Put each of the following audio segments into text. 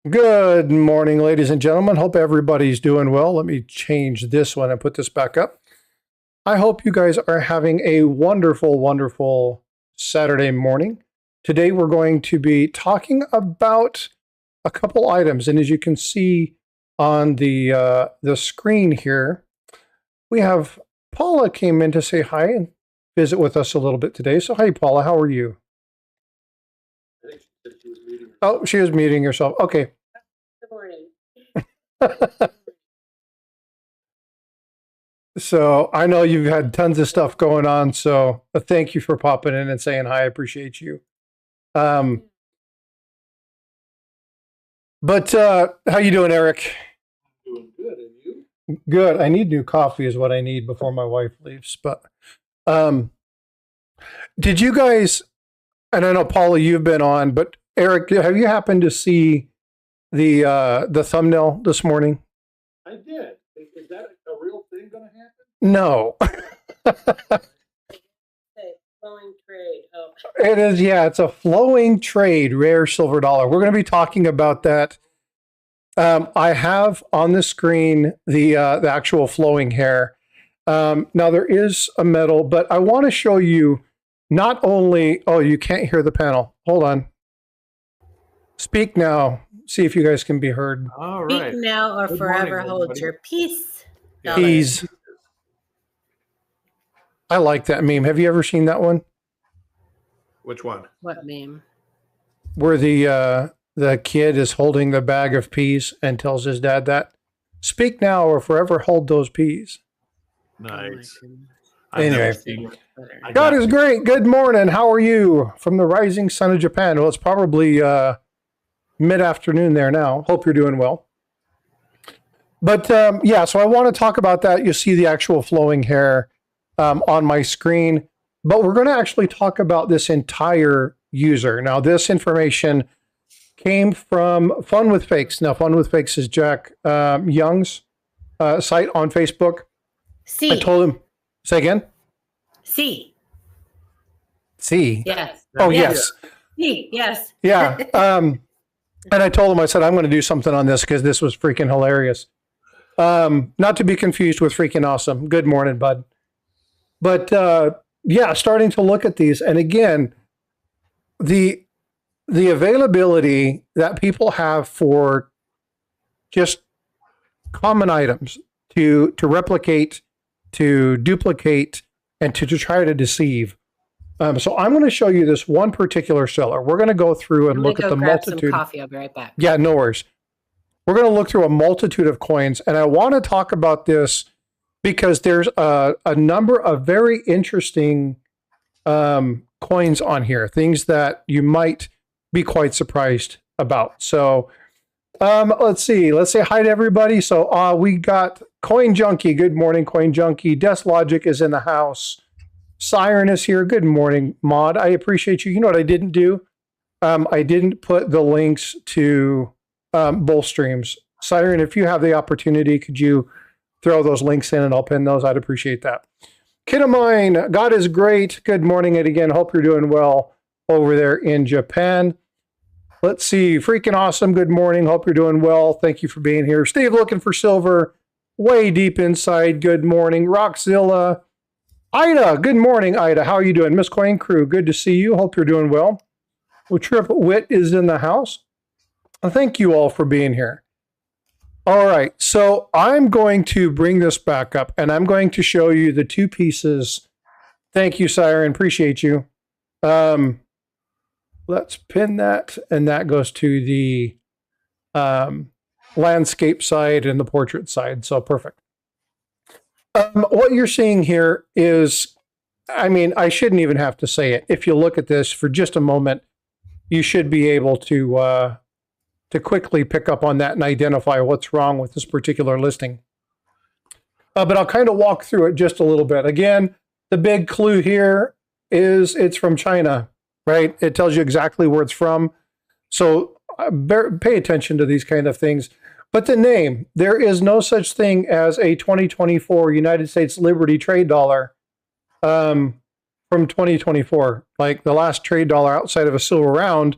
Good morning, ladies and gentlemen. Hope everybody's doing well. Let me change this one and put this back up. I hope you guys are having a wonderful, wonderful Saturday morning. Today we're going to be talking about a couple items, and as you can see on the screen here, we have Paula came in to say hi and visit with us a little bit today. So hi, Paula. How are you? I think she said she was muting. Oh, she was muting herself. Okay. Good morning. So I know you've had tons of stuff going on, so thank you for popping in and saying hi. I appreciate you. But how you doing, Eric? Doing good, and you? Good. I need new coffee is what I need before my wife leaves. But did you guys, and I know Paula, you've been on, but Eric, have you happened to see the thumbnail this morning? I did. Is that a real thing going to happen? No. Hey, flowing trade. Oh, It is, yeah, it's a flowing trade, rare silver dollar. We're going to be talking about that. I have on the screen the actual flowing hair. Now there is a metal, but I want to show you not only, oh, you can't hear the panel. Hold on. Speak now. See if you guys can be heard. All speak right. now or Good forever morning, hold everybody. your peace. Yeah. Peas. I like that meme. Have you ever seen that one? Which one? What meme? Where the kid is holding the bag of peas and tells his dad that, speak now or forever hold those peas. Nice. Oh my goodness. I've never Anyway. seen it. Better. I God got is it. great. Good morning. How are you? From the rising sun of Japan. Well, it's probably mid-afternoon there now. Hope you're doing well. But yeah, so I want to talk about that. You see the actual flowing hair on my screen. But we're going to actually talk about this entire user. Now, this information came from Fun with Fakes. Now, Fun with Fakes is Jack Young's site on Facebook. C. I told him, say again? C. C. Yes. Oh, Yes. yes. C. Yes. Yeah. And I told him, I said, I'm going to do something on this because this was freaking hilarious. Not to be confused with freaking awesome. Good morning, bud. But yeah, starting to look at these. And again, the availability that people have for just common items to replicate, to duplicate, and to try to deceive. So I'm going to show you this one particular seller. We're going to go through and I'm look gonna at go the grab some multitude. coffee. I'll be right back. Yeah, no worries. We're going to look through a multitude of coins, and I want to talk about this because there's a number of very interesting coins on here, things that you might be quite surprised about. So let's see. Let's say hi to everybody. So we got Coin Junkie. Good morning, Coin Junkie. Desk Logic is in the house. Siren is here. Good morning, Maud. I appreciate you. You know what I didn't do? I didn't put the links to both streams. Siren, if you have the opportunity, could you throw those links in and I'll pin those? I'd appreciate that. Kid of mine, God is great. Good morning, and again, hope you're doing well over there in Japan. Let's see. Freaking awesome. Good morning. Hope you're doing well. Thank you for being here. Steve looking for silver. Way deep inside. Good morning. Rockzilla. Ida. Good morning, Ida. How are you doing? Miss Coin Crew. Good to see you. Hope you're doing well. Well, Trip Wit is in the house. Thank you all for being here. All right. So I'm going to bring this back up and I'm going to show you the two pieces. Thank you, Siren. Appreciate you. Let's pin that, and that goes to the landscape side and the portrait side. So perfect. What you're seeing here is, I mean, I shouldn't even have to say it. If you look at this for just a moment, you should be able to quickly pick up on that and identify what's wrong with this particular listing. But I'll kind of walk through it just a little bit. Again, the big clue here is it's from China, right? It tells you exactly where it's from. So pay attention to these kind of things. But the name, there is no such thing as a 2024 United States Liberty trade dollar from 2024. Like the last trade dollar outside of a silver round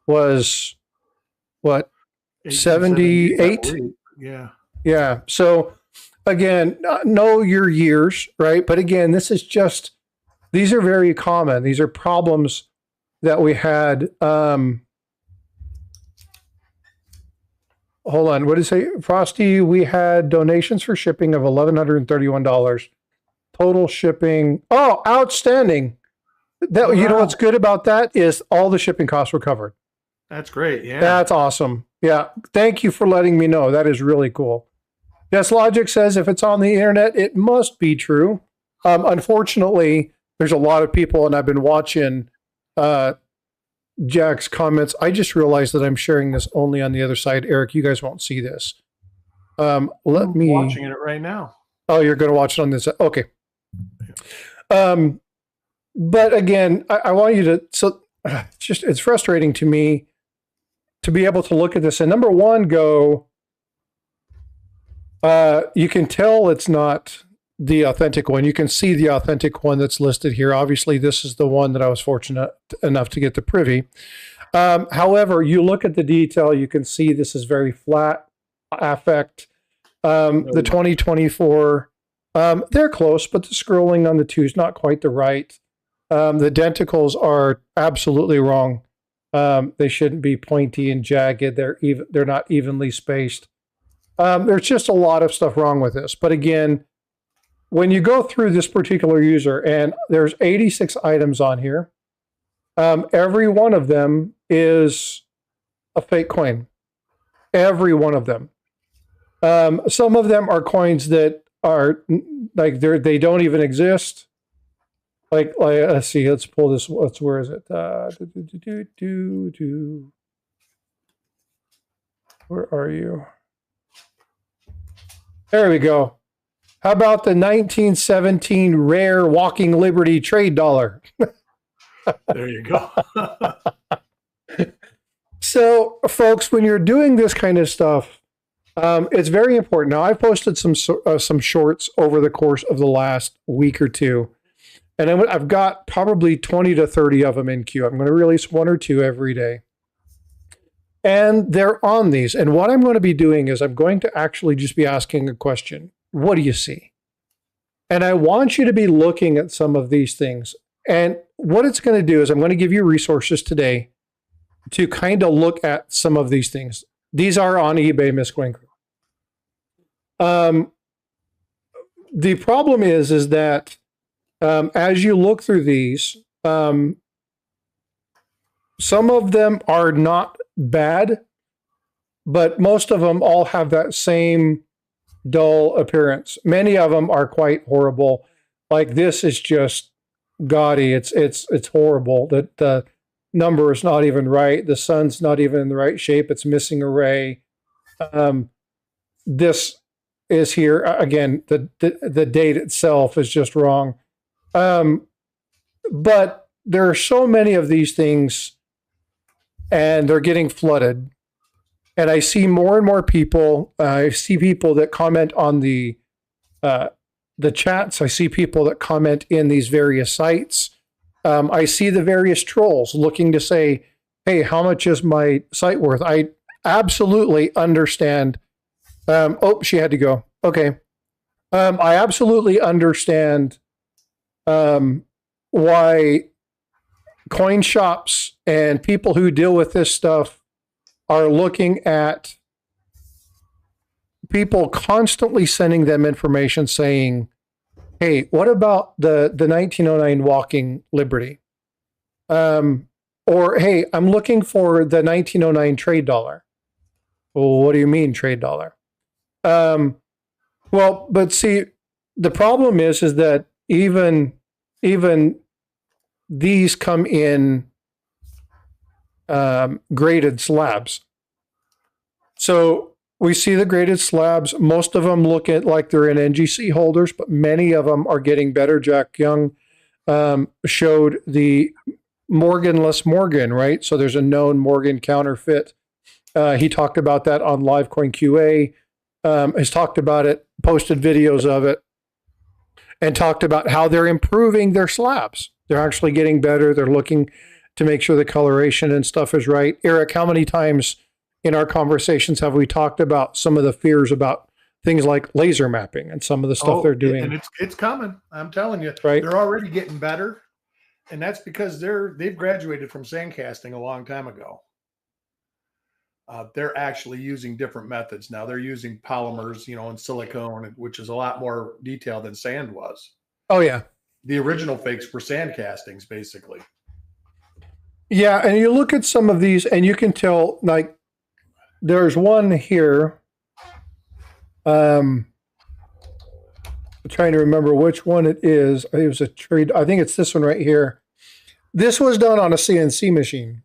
was what? 78. Yeah. Yeah. So again, know your years, right? But again, these are very common. These are problems that we had. Hold on. What did it say? Frosty, we had donations for shipping of $1,131. Total shipping. Oh, outstanding. That, you know what's good about that is all the shipping costs were covered. That's great. Yeah. That's awesome. Yeah. Thank you for letting me know. That is really cool. Yes, Logic says if it's on the internet, it must be true. Unfortunately, there's a lot of people, and I've been watching Jack's comments. I just realized that I'm sharing this only on the other side. Eric, you guys won't see this. I'm watching it right now. Oh, you're going to watch it on this. Okay. But again, I want you to, it's frustrating to me to be able to look at this and number one, go, you can tell it's not the authentic one. You can see the authentic one that's listed here. Obviously, this is the one that I was fortunate enough to get the privy. However, you look at the detail, you can see this is very flat affect. The 2024, they're close, but the scrolling on the two is not quite the right. The denticles are absolutely wrong. They shouldn't be pointy and jagged. They're not evenly spaced. There's just a lot of stuff wrong with this. But again, when you go through this particular user, and there's 86 items on here, every one of them is a fake coin. Every one of them. Some of them are coins that are like they don't even exist. Like let's see, let's pull this. Where is it? Where are you? There we go. How about the 1917 rare Walking Liberty trade dollar? There you go. So, folks, when you're doing this kind of stuff, it's very important. Now, I've posted some shorts over the course of the last week or two, and I've got probably 20 to 30 of them in queue. I'm going to release one or two every day. And they're on these. And what I'm going to be doing is I'm going to actually just be asking a question. What do you see? And I want you to be looking at some of these things. And what it's going to do is I'm going to give you resources today to kind of look at some of these things. These are on eBay, Miss Gwen. The problem is that as you look through these, some of them are not bad, but most of them all have that same dull appearance. Many of them are quite horrible. Like this is just gaudy. It's horrible that the number is not even right. The sun's not even in the right shape. It's missing a ray. This is here again. The date itself is just wrong. But there are so many of these things, and they're getting flooded. And I see more and more people. I see people that comment on the chats. I see people that comment in these various sites. I see the various trolls looking to say, hey, how much is my site worth? I absolutely understand. Oh, she had to go. Okay. I absolutely understand why coin shops and people who deal with this stuff are looking at people constantly sending them information saying, hey, what about the 1909 Walking Liberty? Or, hey, I'm looking for the 1909 trade dollar. Well, what do you mean trade dollar? Well, but see, the problem is that even these come in graded slabs. So we see the graded slabs. Most of them look like they're in NGC holders, but many of them are getting better. Jack Young showed the Morganless Morgan, right? So there's a known Morgan counterfeit. He talked about that on Livecoin QA. Has talked about it, posted videos of it, and talked about how they're improving their slabs. They're actually getting better. They're looking to make sure the coloration and stuff is right. Eric, how many times in our conversations have we talked about some of the fears about things like laser mapping and some of the stuff they're doing? And it's coming. I'm telling you, Right. They're already getting better, and that's because they've graduated from sandcasting a long time ago. They're actually using different methods now. They're using polymers, and silicone, which is a lot more detailed than sand was. Oh yeah. The original fakes were sand castings, basically. Yeah, and you look at some of these, and you can tell. Like, there's one here. I'm trying to remember which one it is. It was a trade. I think it's this one right here. This was done on a CNC machine.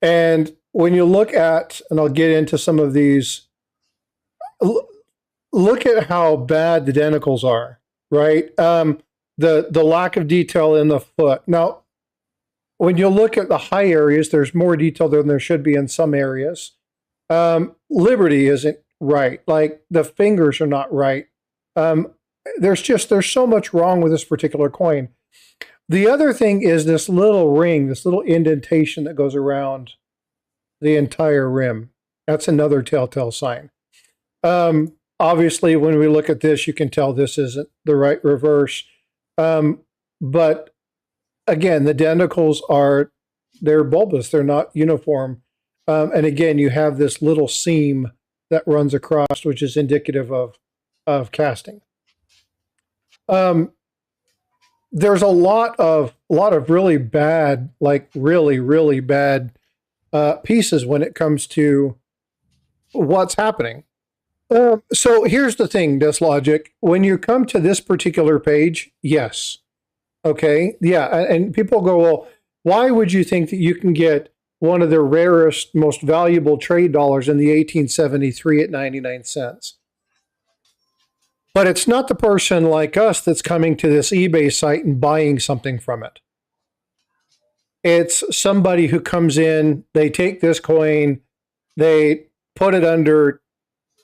And when you look at, and I'll get into some of these, look at how bad the denticles are, right? The lack of detail in the foot. Now, when you look at the high areas, there's more detail than there should be in some areas. Liberty isn't right. Like, the fingers are not right. There's so much wrong with this particular coin. The other thing is this little ring, this little indentation that goes around the entire rim. That's another telltale sign. Obviously, when we look at this, you can tell this isn't the right reverse. But again, the denticles they're bulbous. They're not uniform. And again, you have this little seam that runs across, which is indicative of casting. There's a lot of really bad, like really, really bad pieces when it comes to what's happening. So here's the thing, Dislogic. When you come to this particular page, yes. Okay. Yeah. And people go, well, why would you think that you can get one of the rarest, most valuable trade dollars in the 1873 at 99 cents? But it's not the person like us that's coming to this eBay site and buying something from it. It's somebody who comes in, they take this coin, they put it under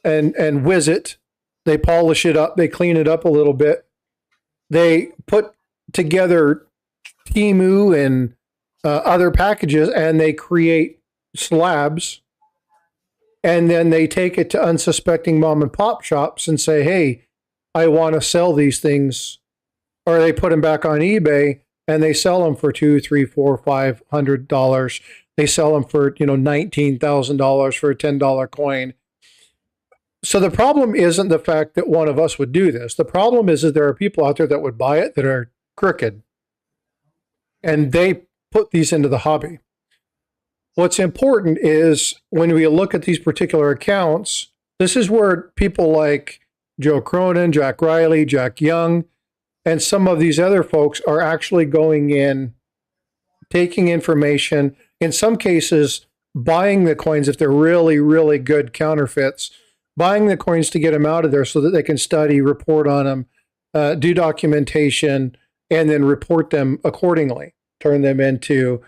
and whiz it, they polish it up, they clean it up a little bit, they put together Temu and other packages, and they create slabs, and then they take it to unsuspecting mom and pop shops and say, hey, I want to sell these things, or they put them back on eBay and they sell them for $200, $300, $400, $500. They sell them for $19,000 for a $10 coin. So the problem isn't the fact that one of us would do this. The problem is that there are people out there that would buy it that are crooked, and they put these into the hobby. What's important is when we look at these particular accounts, this is where people like Joe Cronin, Jack Riley, Jack Young, and some of these other folks are actually going in, taking information, in some cases, buying the coins if they're really, really good counterfeits, buying the coins to get them out of there so that they can study, report on them, do documentation, and then report them accordingly, turn them into,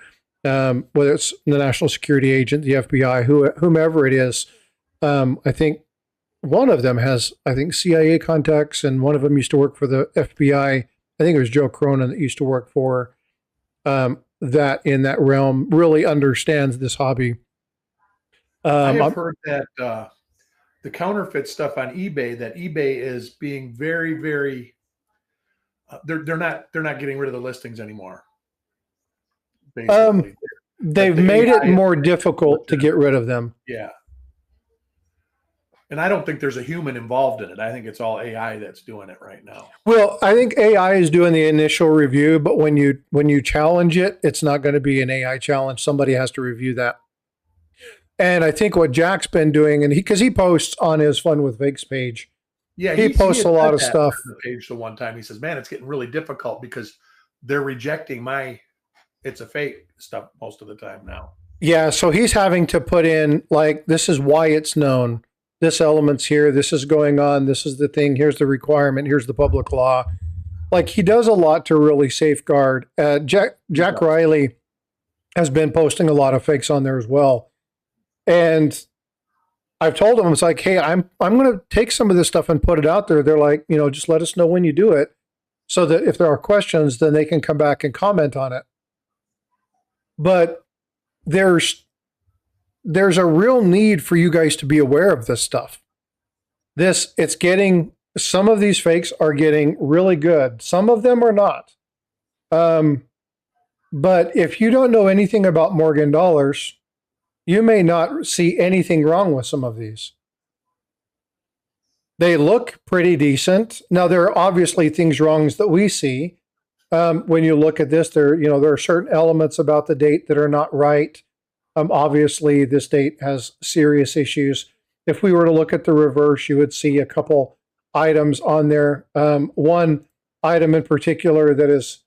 whether it's the National Security Agent, the FBI, whomever it is. I think one of them has, CIA contacts, and one of them used to work for the FBI. I think it was Joe Cronin that used to work for that in that realm, really understands this hobby. I have heard that the counterfeit stuff on eBay, that eBay is being very, very, they're not getting rid of the listings anymore. Basically. They've made it more difficult to get rid of them. Yeah. And I don't think there's a human involved in it. I think it's all AI that's doing it right now. Well, I think AI is doing the initial review, but when you challenge it, it's not going to be an AI challenge. Somebody has to review that. And I think what Jack's been doing, and because he posts on his Fun with Fakes page, yeah, he posts a lot of stuff. On the page the one time he says, "Man, it's getting really difficult because they're rejecting it's a fake stuff most of the time now." Yeah, so he's having to put in, like, this is why it's known. This element's here. This is going on. This is the thing. Here's the requirement. Here's the public law. Like, he does a lot to really safeguard. Jack Riley has been posting a lot of fakes on there as well. And I've told them, it's like, hey, I'm going to take some of this stuff and put it out there. They're like, just let us know when you do it, so that if there are questions, then they can come back and comment on it. But there's there's a real need for you guys to be aware of this stuff. Some of these fakes are getting really good. Some of them are not. But if you don't know anything about Morgan dollars, you may not see anything wrong with some of these. They look pretty decent. Now, there are obviously things wrong that we see. When you look at this, there are certain elements about the date that are not right. Obviously, this date has serious issues. If we were to look at the reverse, you would see a couple items on there. One item in particular that is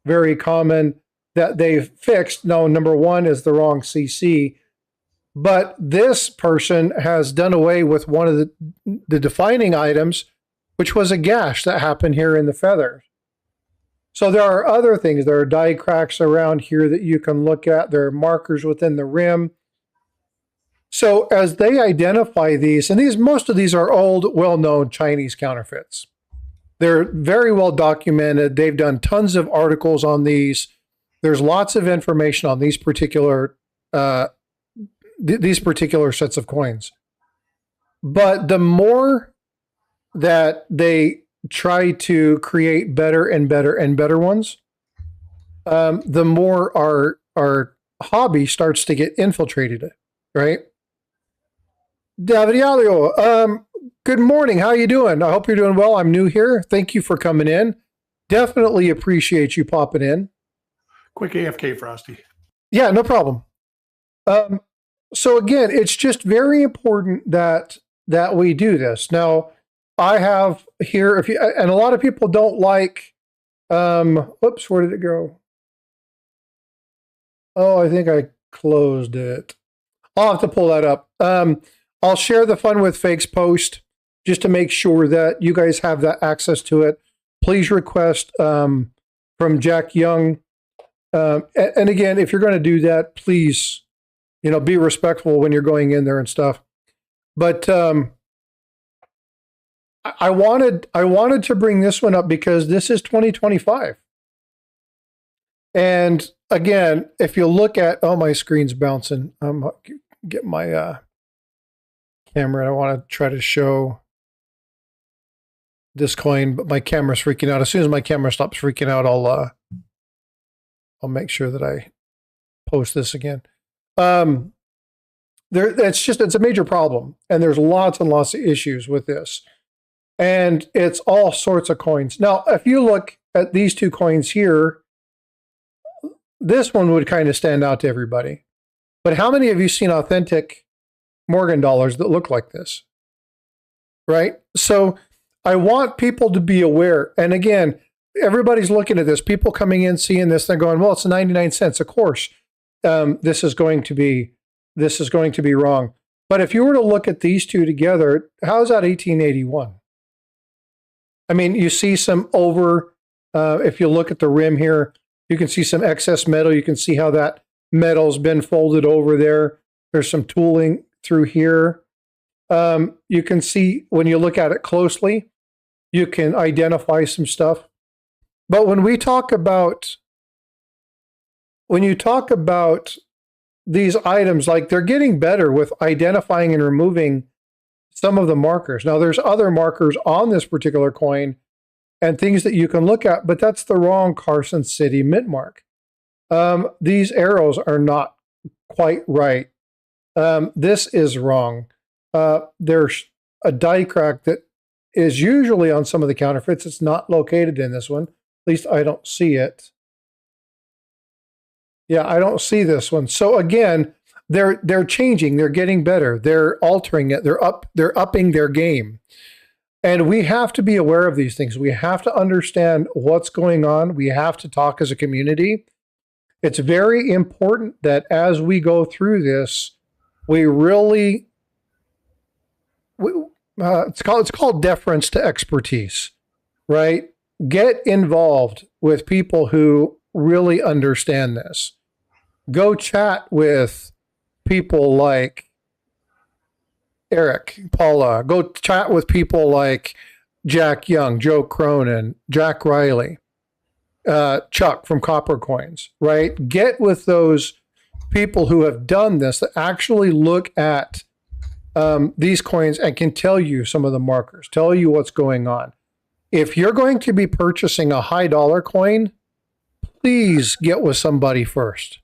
very common that they've fixed. No, number one is the wrong CC. But this person has done away with one of the defining items, which was a gash that happened here in the feather. So there are other things. There are die cracks around here that you can look at. There are markers within the rim. So as they identify these, and most of these are old, well-known Chinese counterfeits. They're very well documented. They've done tons of articles on these. There's lots of information on these particular sets of coins. But the more that they try to create better and better and better ones, the more our hobby starts to get infiltrated, right? Davidialio, good morning. How you doing? I hope you're doing well. I'm new here. Thank you for coming in. Definitely appreciate you popping in. Quick AFK, Frosty. Yeah, no problem. So again, it's just very important that we do this. Now, I have here, and a lot of people don't like, whoops, where did it go? Oh, I think I closed it. I'll have to pull that up. I'll share the Fun with Fakes post just to make sure that you guys have that access to it. Please request from Jack Young. And again, if you're going to do that, please, be respectful when you're going in there and stuff. But I wanted to bring this one up because this is 2025. And again, if you look at, my screen's bouncing. Get my camera, and I want to try to show this coin, but my camera's freaking out. As soon as my camera stops freaking out, I'll make sure that I post this again. It's a major problem, and there's lots and lots of issues with this. And it's all sorts of coins. Now, if you look at these two coins here, this one would kind of stand out to everybody. But how many of you seen authentic Morgan dollars that look like this? Right? So I want people to be aware. And again, everybody's looking at this. People coming in, seeing this, they're going, well, it's 99 cents. Of course, this is going to be wrong. But if you were to look at these two together, how's that 1881? I mean, you see some if you look at the rim here, you can see some excess metal. You can see how that metal's been folded over there. There's some tooling through here. You can see when you look at it closely, you can identify some stuff. But when you talk about these items, like they're getting better with identifying and removing some of the markers. Now, there's other markers on this particular coin and things that you can look at, but that's the wrong Carson City mint mark. These arrows are not quite right. This is wrong. There's a die crack that is usually on some of the counterfeits. It's not located in this one. At least I don't see it. Yeah, I don't see this one. So again, they're changing. They're getting better. They're altering it. They're upping their game. And we have to be aware of these things. We have to understand what's going on. We have to talk as a community. It's very important that as we go through this, it's called deference to expertise, right? Get involved with people who really understand this. Go chat with people like Eric, Paula. Go chat with people like Jack Young, Joe Cronin, Jack Riley, Chuck from Copper Coins, right? Get with those people who have done this that actually look at these coins and can tell you some of the markers, tell you what's going on. If you're going to be purchasing a high dollar coin, please get with somebody first.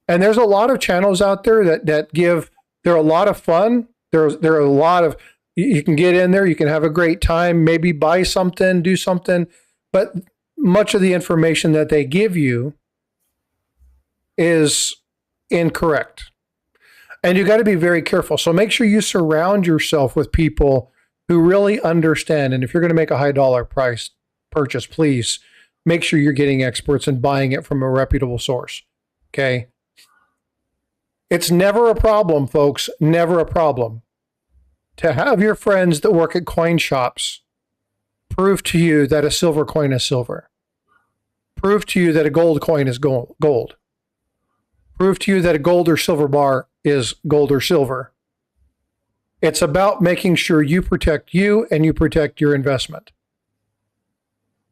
And there's a lot of channels out there that give, they're a lot of fun. There are a lot of, you can get in there, you can have a great time, maybe buy something, do something, but much of the information that they give you is incorrect. And you got to be very careful. So make sure you surround yourself with people who really understand. And if you're going to make a high dollar price purchase, please make sure you're getting experts and buying it from a reputable source. Okay. It's never a problem, folks, never a problem to have your friends that work at coin shops prove to you that a silver coin is silver. Prove to you that a gold coin is gold. Prove to you that a gold or silver bar is gold or silver. It's about making sure you protect you and you protect your investment.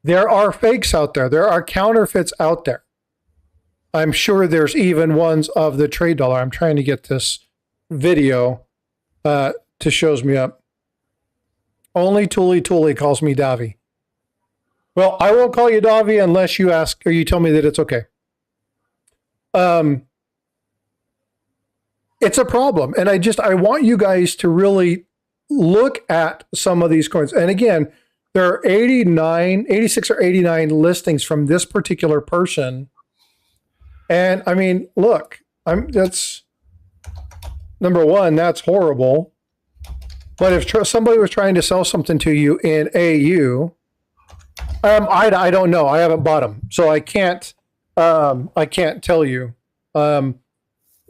There are fakes out there. There are counterfeits out there. I'm sure there's even ones of the trade dollar. I'm trying to get this video to shows me up. Only Tuli calls me Davi. Well, I won't call you Davi unless you ask or you tell me that it's okay. It's a problem. And I want you guys to really look at some of these coins. And again, there are 86 or 89 listings from this particular person. And I mean, look, that's number one, that's horrible. But if somebody was trying to sell something to you in AU, I don't know. I haven't bought them, so I can't tell you.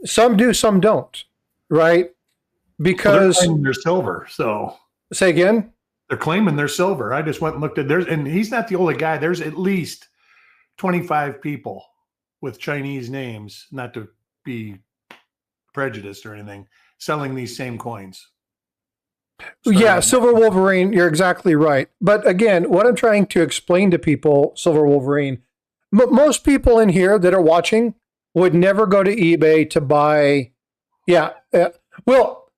Some do, some don't, right? Because they're claiming they're silver. So say again. They're claiming they're silver. I just went and looked at theirs, and he's not the only guy. There's at least 25 people with Chinese names, not to be prejudiced or anything, selling these same coins. Yeah, Silver Wolverine, you're exactly right. But again, what I'm trying to explain to people, Silver Wolverine, most people in here that are watching would never go to eBay to buy. Yeah. Well,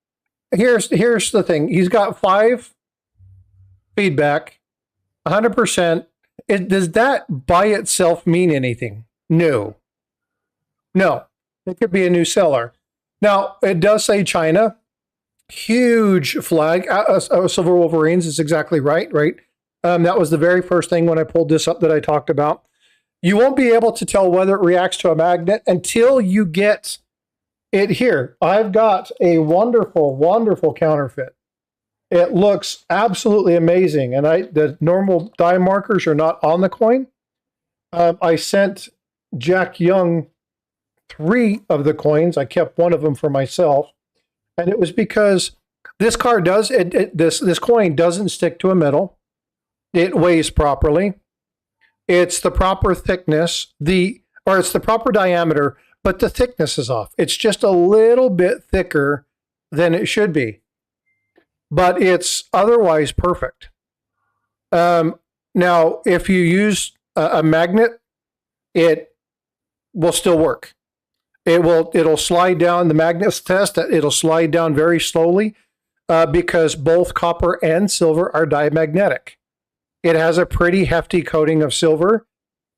here's the thing. He's got 5 feedback, 100%. Does that by itself mean anything? No. It could be a new seller. Now, it does say China. Huge flag. Silver Wolverines is exactly right? That was the very first thing when I pulled this up that I talked about. You won't be able to tell whether it reacts to a magnet until you get it here. I've got a wonderful, wonderful counterfeit. It looks absolutely amazing. And the normal die markers are not on the coin. I sent Jack Young 3 of the coins. I kept one of them for myself. And it was because this card does, this coin doesn't stick to a metal. It weighs properly. It's the proper thickness, it's the proper diameter, but the thickness is off. It's just a little bit thicker than it should be. But it's otherwise perfect. Now, if you use a magnet, it will still work. It'll slide down the magnets test. It'll slide down very slowly because both copper and silver are diamagnetic. It has a pretty hefty coating of silver.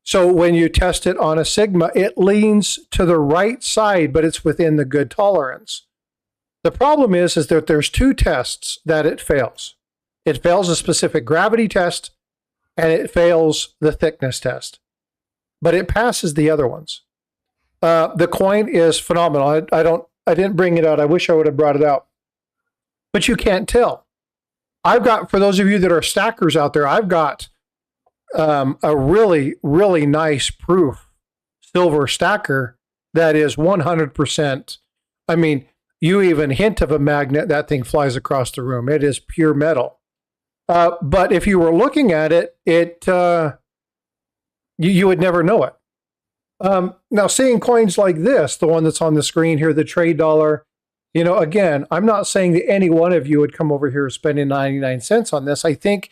So when you test it on a Sigma, it leans to the right side, but it's within the good tolerance. The problem is that there's 2 tests that it fails. It fails a specific gravity test and it fails the thickness test, but it passes the other ones. The coin is phenomenal. I didn't bring it out. I wish I would have brought it out, but you can't tell. I've got, for those of you that are stackers out there, I've got a really, really nice proof silver stacker that is 100%. I mean, you even hint of a magnet, that thing flies across the room. It is pure metal. But if you were looking at it, you would never know it. Now, seeing coins like this, the one that's on the screen here, the trade dollar, again, I'm not saying that any one of you would come over here spending 99 cents on this. I think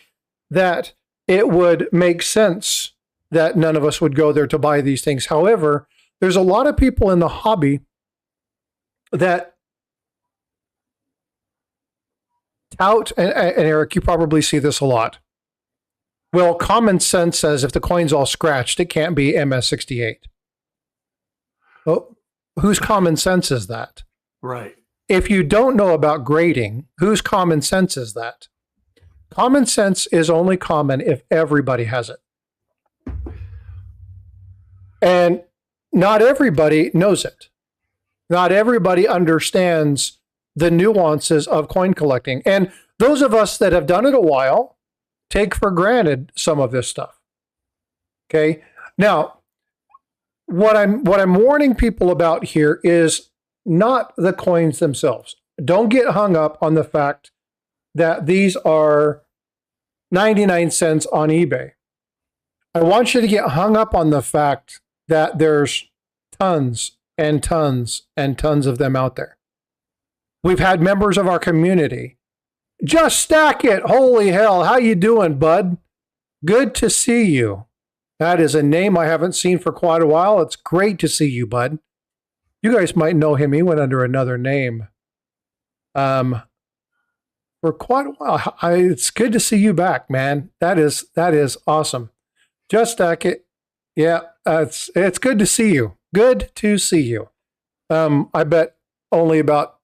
that it would make sense that none of us would go there to buy these things. However, there's a lot of people in the hobby that tout, and Eric, you probably see this a lot. Well, common sense says if the coin's all scratched, it can't be MS68. Well, whose common sense is that? Right. If you don't know about grading, whose common sense is that? Common sense is only common if everybody has it. And not everybody knows it. Not everybody understands the nuances of coin collecting. And those of us that have done it a while take for granted some of this stuff. Okay. Now, what I'm warning people about here is not the coins themselves. Don't get hung up on the fact that these are 99 cents on eBay. I want you to get hung up on the fact that there's tons and tons and tons of them out there. We've had members of our community. Just stack it. Holy hell. How you doing, bud? Good to see you. That is a name I haven't seen for quite a while. It's great to see you, bud. You guys might know him. He went under another name. For quite a while. It's good to see you back, man. That is awesome. Just stack it. Yeah, it's good to see you. Good to see you. I bet only about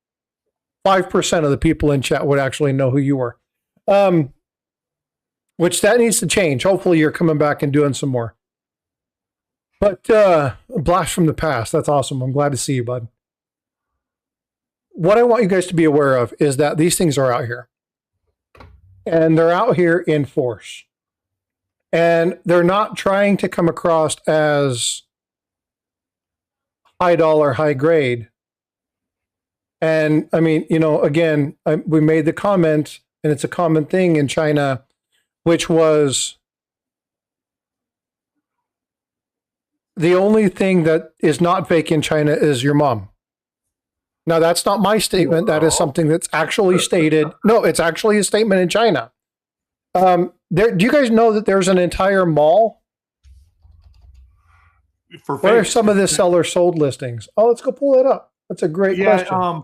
5% of the people in chat would actually know who you were. Which that needs to change. Hopefully you're coming back and doing some more. But a blast from the past. That's awesome. I'm glad to see you, bud. What I want you guys to be aware of is that these things are out here. And they're out here in force. And they're not trying to come across as high dollar, high grade. And I mean, you know, again, we made the comment, and it's a common thing in China, which was the only thing that is not fake in China is your mom. Now, that's not my statement. That is something that's actually stated. No, it's actually a statement in China. Do you guys know that there's an entire mall? Where are some of the seller sold listings? Oh, let's go pull that up. That's a great question.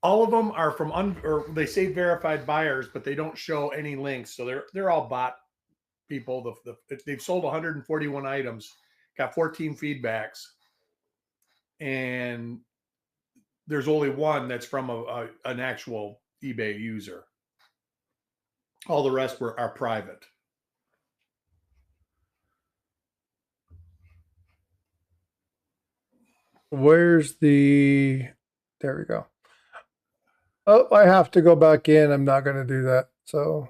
All of them are from or they say verified buyers, but they don't show any links. So they're all bot people. They've sold 141 items, got 14 feedbacks, and there's only one that's from an actual eBay user. All the rest are private. Where's the... There we go. Oh, I have to go back in. I'm not going to do that. So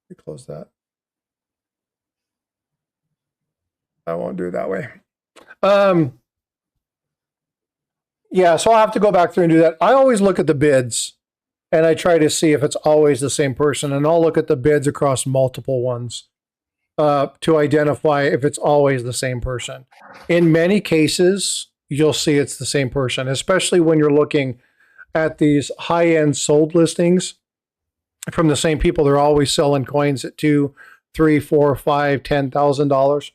we close that. I won't do it that way. Yeah, so I'll have to go back through and do that. I always look at the bids and I try to see if it's always the same person. And I'll look at the bids across multiple ones to identify if it's always the same person. In many cases, you'll see it's the same person, especially when you're looking at these high-end sold listings from the same people. They're always selling coins at $2,000, $3,000, $4,000, $5,000, $10,000.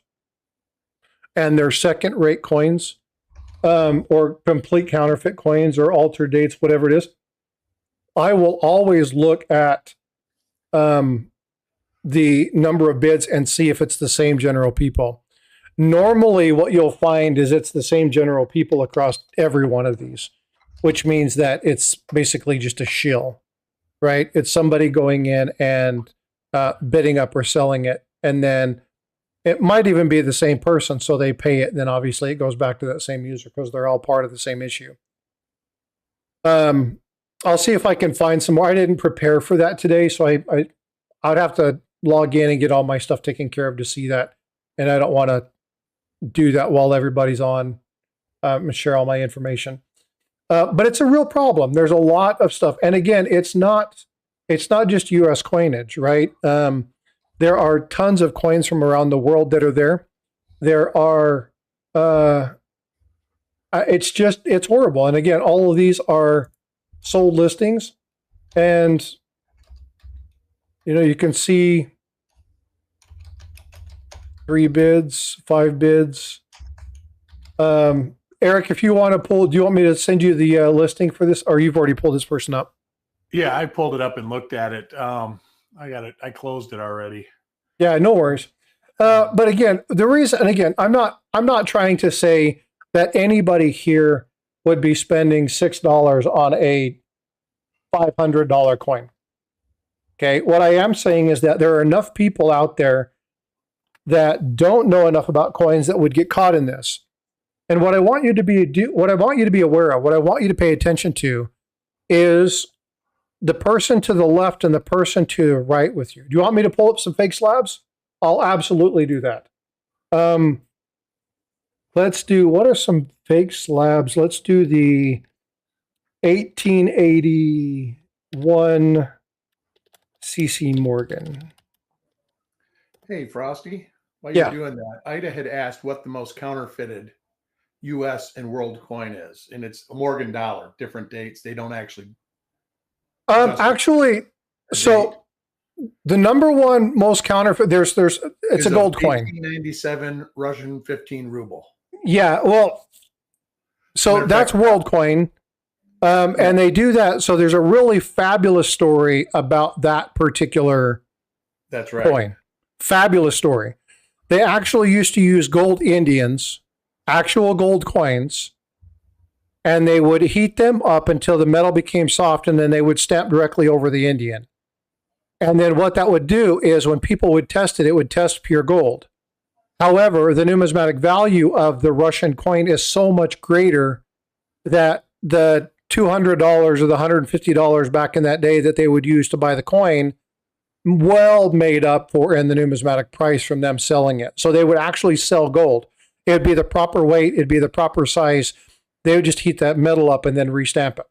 And they're second-rate coins or complete counterfeit coins or altered dates, whatever it is. I will always look at the number of bids and see if it's the same general people. Normally, what you'll find is it's the same general people across every one of these, which means that it's basically just a shill, right? It's somebody going in and bidding up or selling it, and then it might even be the same person, so they pay it, and then obviously it goes back to that same user because they're all part of the same issue. I'll see if I can find some more. I didn't prepare for that today, so I'd have to log in and get all my stuff taken care of to see that, and I don't want to do that while everybody's on and share all my information. But it's a real problem. There's a lot of stuff, and again, it's not just U.S. coinage, right? There are tons of coins from around the world that are there. There are, it's horrible. And again, all of these are sold listings, and you know, you can see 3 bids, 5 bids, Eric, if you want to pull, do you want me to send you the listing for this, or you've already pulled this person up? Yeah, I pulled it up and looked at it. I got it. I closed it already. Yeah, no worries. But again, the reason, and again, I'm not trying to say that anybody here would be spending $6 on a $500 coin. Okay, what I am saying is that there are enough people out there that don't know enough about coins that would get caught in this. And what I want you to be aware of, what I want you to pay attention to, is the person to the left and the person to the right with you. Do you want me to pull up some fake slabs? I'll absolutely do that. Let's do, what are some fake slabs? Let's do the 1881 CC Morgan. Hey, Frosty, while Yeah. you're doing that, Ida had asked what the most counterfeited U.S. and world coin is, and it's a Morgan dollar. Different dates. They don't actually. Actually, so the number one most counterfeit, it's a gold coin. 1897 Russian 15 ruble. Yeah, well, so that's world coin. And they do that. So there's a really fabulous story about that particular That's right. coin. Fabulous story. They actually used to use gold Indians, actual gold coins, and they would heat them up until the metal became soft, and then they would stamp directly over the Indian. And then what that would do is when people would test it, it would test pure gold. However, the numismatic value of the Russian coin is so much greater that the $200 or the $150 back in that day that they would use to buy the coin well made up for in the numismatic price from them selling it. So they would actually sell gold. It would be the proper weight. It'd be the proper size. They would just heat that metal up and then restamp it.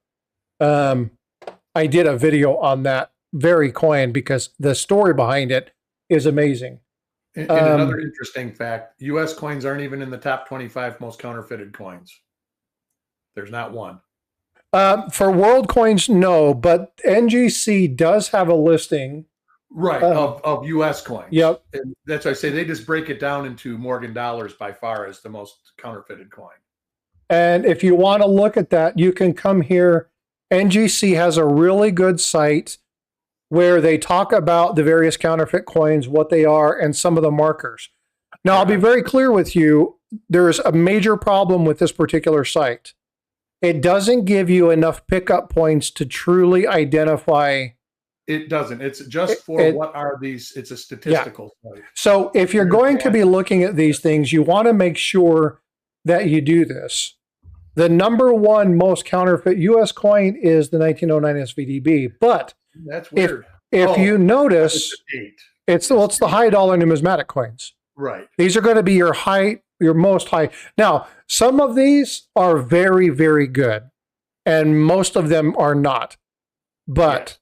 I did a video on that very coin because the story behind it is amazing. And another interesting fact, U.S. coins aren't even in the top 25 most counterfeited coins. There's not one. For world coins, no, but NGC does have a listing. Right, of U.S. coins. Yep. And that's why I say they just break it down into Morgan dollars by far as the most counterfeited coin. And if you want to look at that, you can come here. NGC has a really good site where they talk about the various counterfeit coins, what they are, and some of the markers. Now, I'll be very clear with you. There's a major problem with this particular site. It doesn't give you enough pickup points to truly identify. It doesn't. It's just for what are these? It's a statistical site. So if you're going to be looking at these things, you want to make sure that you do this. The number one most counterfeit U.S. coin is the 1909 SVDB. But that's weird. If you notice, it's the high dollar numismatic coins. Right. These are going to be your most high. Now, some of these are very, very good, and most of them are not. But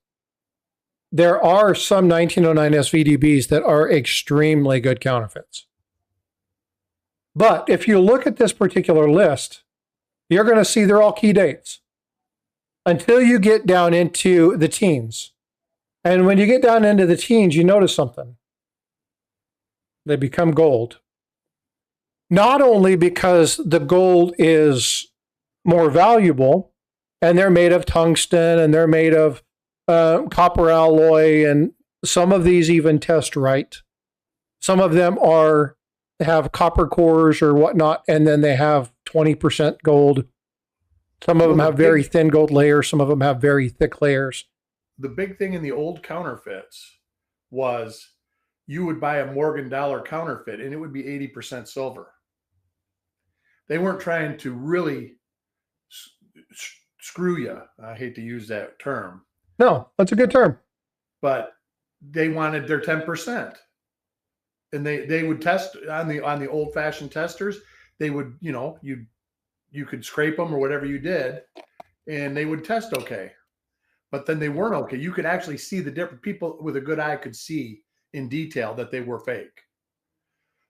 there are some 1909 SVDBs that are extremely good counterfeits. But if you look at this particular list, you're going to see they're all key dates until you get down into the teens. And when you get down into the teens, you notice something. They become gold. Not only because the gold is more valuable, and they're made of tungsten, and they're made of copper alloy, and some of these even test right. Some of them have copper cores or whatnot, and then they have 20% gold. Some of them have very thin gold layers. Some of them have very thick layers. The big thing in the old counterfeits was you would buy a Morgan dollar counterfeit and it would be 80% silver. They weren't trying to really screw you. I hate to use that term. No, that's a good term. But they wanted their 10%. And they would test on the old fashioned testers. They would, you could scrape them or whatever you did, and they would test okay. But then they weren't okay. You could actually see the different people with a good eye could see in detail that they were fake.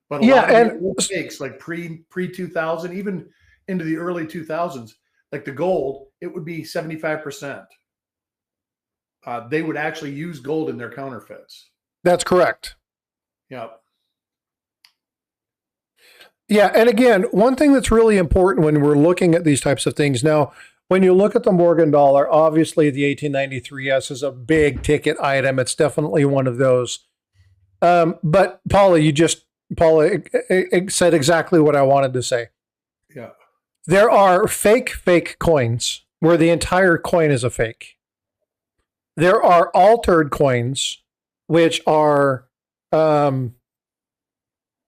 But a lot of the old fakes, like pre 2000, even into the early 2000s, like the gold, it would be 75%. They would actually use gold in their counterfeits. That's correct. Yep. Yeah, and again, one thing that's really important when we're looking at these types of things now, when you look at the Morgan dollar, obviously the 1893S is a big ticket item. It's definitely one of those. But Paula said exactly what I wanted to say. Yeah. There are fake coins where the entire coin is a fake. There are altered coins, which are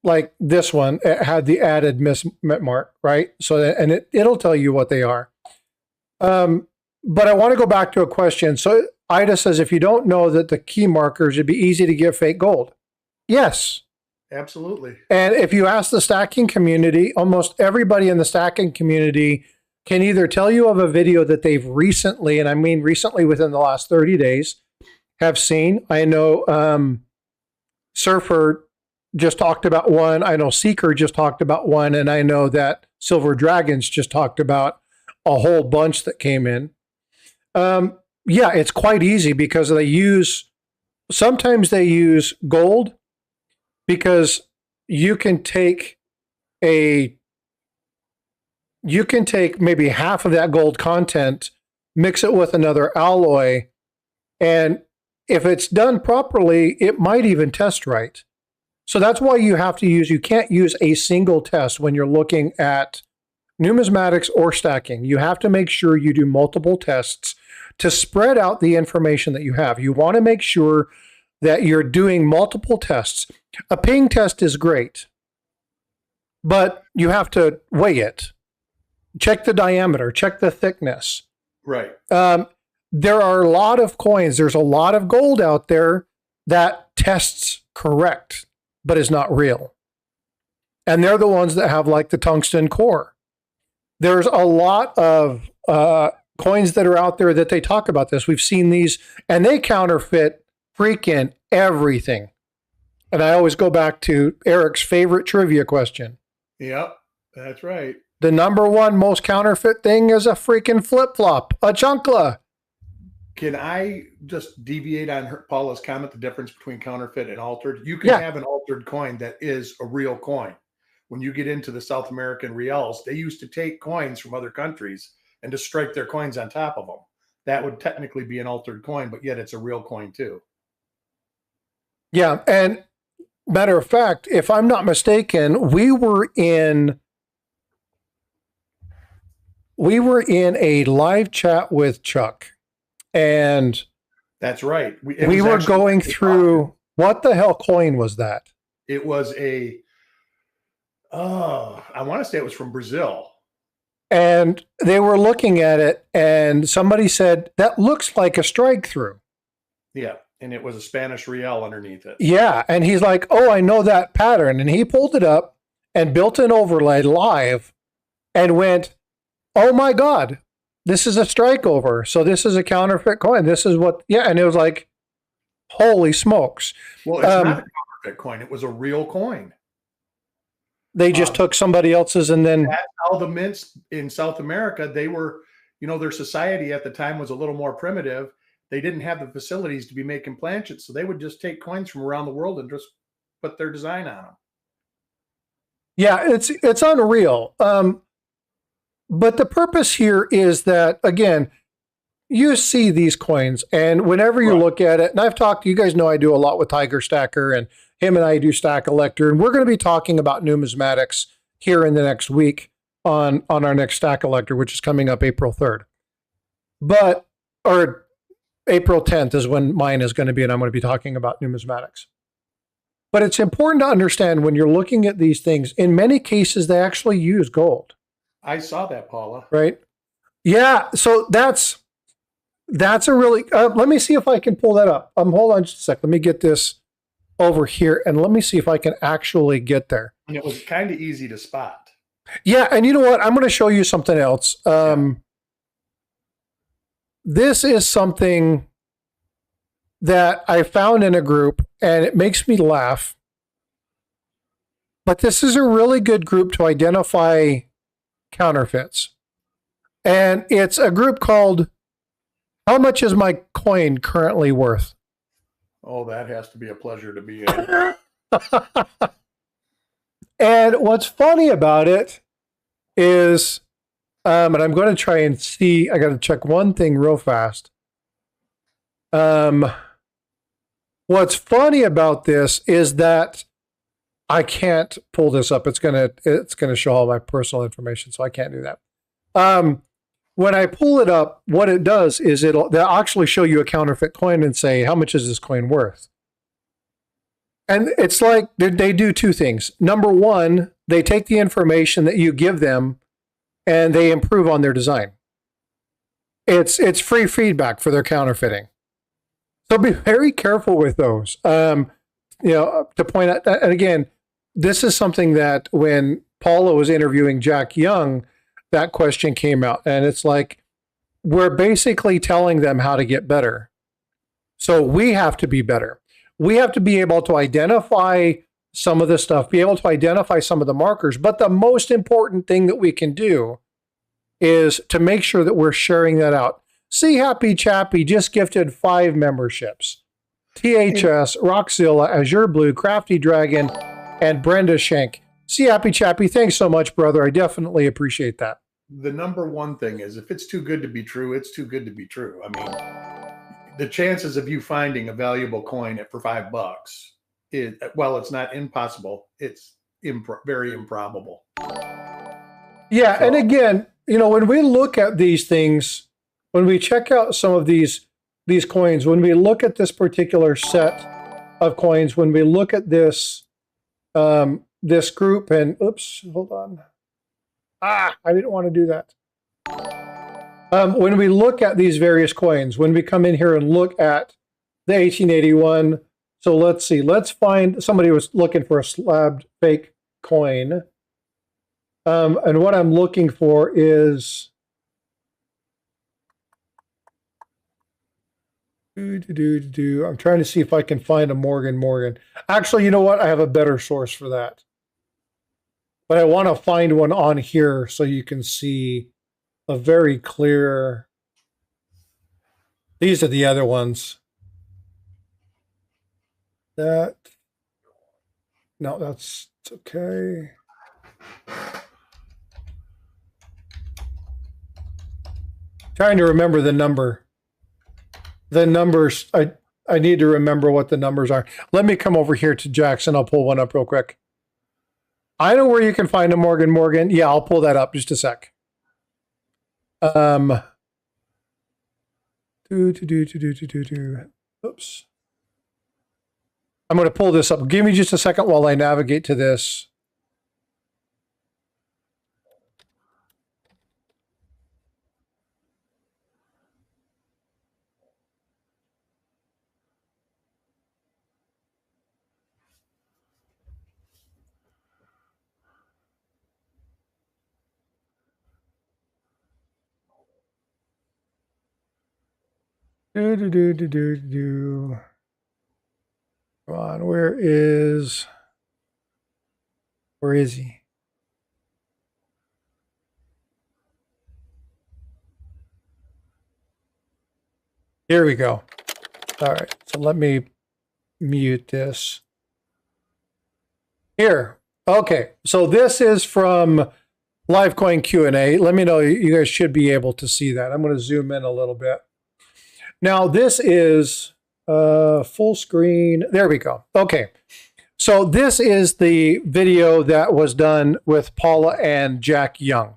like this one. It had the added mark, right? So, and it'll tell you what they are. But I want to go back to a question. So Ida says, if you don't know that the key markers, it'd be easy to get fake gold. Yes. Absolutely. And if you ask the stacking community, almost everybody in the stacking community can either tell you of a video that they've recently, and I mean recently within the last 30 days, have seen. I know Surfer just talked about one. I know Seeker just talked about one. And I know that Silver Dragons just talked about a whole bunch that came in. Yeah, it's quite easy because sometimes they use gold, because you can take maybe half of that gold content, mix it with another alloy, and if it's done properly, it might even test right. So that's why you can't use a single test when you're looking at numismatics or stacking. You have to make sure you do multiple tests to spread out the information that you have. You want to make sure that you're doing multiple tests. A ping test is great, but you have to weigh it. Check the diameter, check the thickness. Right. There are a lot of coins. There's a lot of gold out there that tests correct, but is not real. And they're the ones that have like the tungsten core. There's a lot of coins that are out there that they talk about this. We've seen these, and they counterfeit freaking everything. And I always go back to Eric's favorite trivia question. Yep, that's right. The number one most counterfeit thing is a freaking flip-flop, a chunkla. Can I just deviate on Paula's comment, the difference between counterfeit and altered? You can have an altered coin that is a real coin. When you get into the South American reals, they used to take coins from other countries and to strike their coins on top of them. That would technically be an altered coin, but yet it's a real coin too. Yeah, and matter of fact, if I'm not mistaken, we were in a live chat with Chuck, and that's right. We were going through, what the hell coin was that? It was I want to say it was from Brazil. And they were looking at it, and somebody said, that looks like a strike through. Yeah. And it was a Spanish real underneath it. Yeah. And he's like, oh, I know that pattern. And he pulled it up and built an overlay live and went, oh my God, this is a strike over. So this is a counterfeit coin. This is what, yeah. And it was like, holy smokes. Well, it's not a counterfeit coin. It was a real coin. They just took somebody else's and then. That's how the mints in South America, they were, their society at the time was a little more primitive. They didn't have the facilities to be making planchets, so they would just take coins from around the world and just put their design on them. Yeah, it's unreal. But the purpose here is that, again, you see these coins, and whenever you look at it, and I've talked, you guys know I do a lot with Tiger Stacker, and him and I do Stack Elector, and we're going to be talking about numismatics here in the next week on our next Stack Elector, which is coming up April 3rd. Or April 10th is when mine is going to be, and I'm going to be talking about numismatics. But it's important to understand when you're looking at these things, in many cases, they actually use gold. I saw that, Paula. Right? Yeah. So that's a really, let me see if I can pull that up. Hold on just a sec. Let me get this over here and let me see if I can actually get there. And it was kind of easy to spot. Yeah. And you know what? I'm going to show you something else. This is something that I found in a group, and it makes me laugh. But this is a really good group to identify counterfeits. And it's a group called How Much Is My Coin Currently Worth? Oh, that has to be a pleasure to be in. And what's funny about it is, and I'm going to try and see, I got to check one thing real fast. What's funny about this is that I can't pull this up. It's gonna show all my personal information, so I can't do that. When I pull it up, what it does is they'll actually show you a counterfeit coin and say, how much is this coin worth? And it's like they do two things. Number one, they take the information that you give them and they improve on their design. It's free feedback for their counterfeiting. So be very careful with those. To point out, and again, this is something that when Paula was interviewing Jack Young, that question came out. And it's like, we're basically telling them how to get better. So we have to be better. We have to be able to identify some of the stuff, be able to identify some of the markers. But the most important thing that we can do is to make sure that we're sharing that out. See Happy Chappy just gifted 5 memberships. THS, Rockzilla, Azure Blue, Crafty Dragon, and Brenda Shank. See Happy Chappy, thanks so much, brother. I definitely appreciate that. The number one thing is if it's too good to be true, it's too good to be true. I mean, the chances of you finding a valuable coin for $5 it's not impossible. It's very improbable. Yeah, so, and again, when we look at these things, when we check out some of these coins, when we look at this particular set of coins, when we look at this this group, and oops, hold on. I didn't want to do that. When we look at these various coins, when we come in here and look at the 1881, so let's see, let's find, somebody was looking for a slabbed fake coin. And what I'm looking for is I'm trying to see if I can find a Morgan. Actually, you know what? I have a better source for that. But I want to find one on here so you can see a very clear. These are the other ones. No, that's okay. Trying to remember the number. The numbers, I need to remember what the numbers are. Let me come over here to Jackson. I'll pull one up real quick. I know where you can find a Morgan. Yeah, I'll pull that up just a sec. Oops. I'm going to pull this up. Give me just a second while I navigate to this. Come on, where is he? Here we go. All right, so let me mute this. Here. Okay, so this is from Livecoin Q&A. Let me know, you guys should be able to see that. I'm going to zoom in a little bit. Now, this is full screen. There we go. Okay. So this is the video that was done with Paula and Jack Young.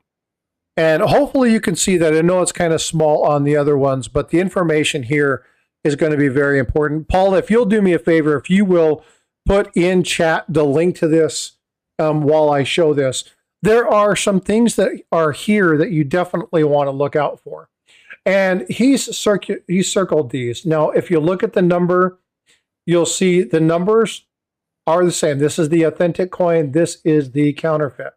And hopefully you can see that. I know it's kind of small on the other ones, but the information here is going to be very important. Paula, if you'll do me a favor, if you will put in chat the link to this while I show this. There are some things that are here that you definitely want to look out for. And he's circled these. Now, if you look at the number, you'll see the numbers are the same. This is the authentic coin. This is the counterfeit.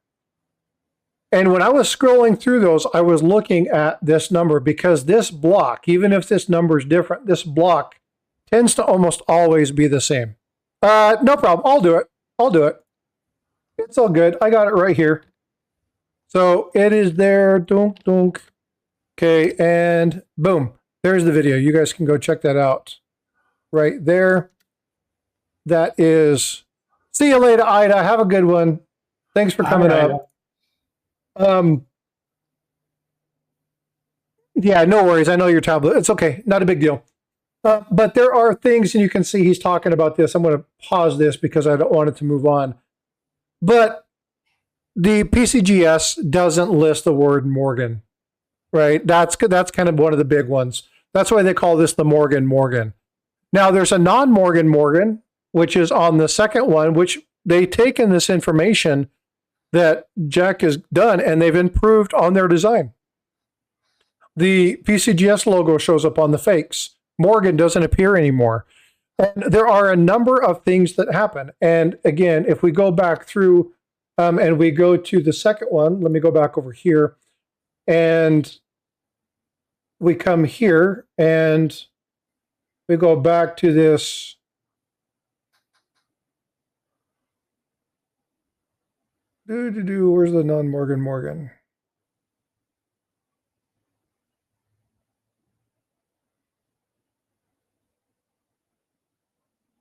And when I was scrolling through those, I was looking at this number because this block, even if this number is different, this block tends to almost always be the same. No problem. I'll do it. It's all good. I got it right here. So it is there. Dunk, dunk. Okay, and boom, there's the video. You guys can go check that out right there. That is, see you later, Ida. Have a good one. Thanks for coming All right. up. Yeah, no worries. I know your tablet. It's okay. Not a big deal. But there are things, and you can see he's talking about this. I'm going to pause this because I don't want it to move on. But the PCGS doesn't list the word Morgan, right? That's kind of one of the big ones. That's why they call this the Morgan. Now, there's a non-Morgan, which is on the second one, which they taken this information that Jack has done, and they've improved on their design. The PCGS logo shows up on the fakes. Morgan doesn't appear anymore. And there are a number of things that happen. And again, if we go back through and we go to the second one, let me go back over here. And we come here and we go back to this. Where's the non-Morgan?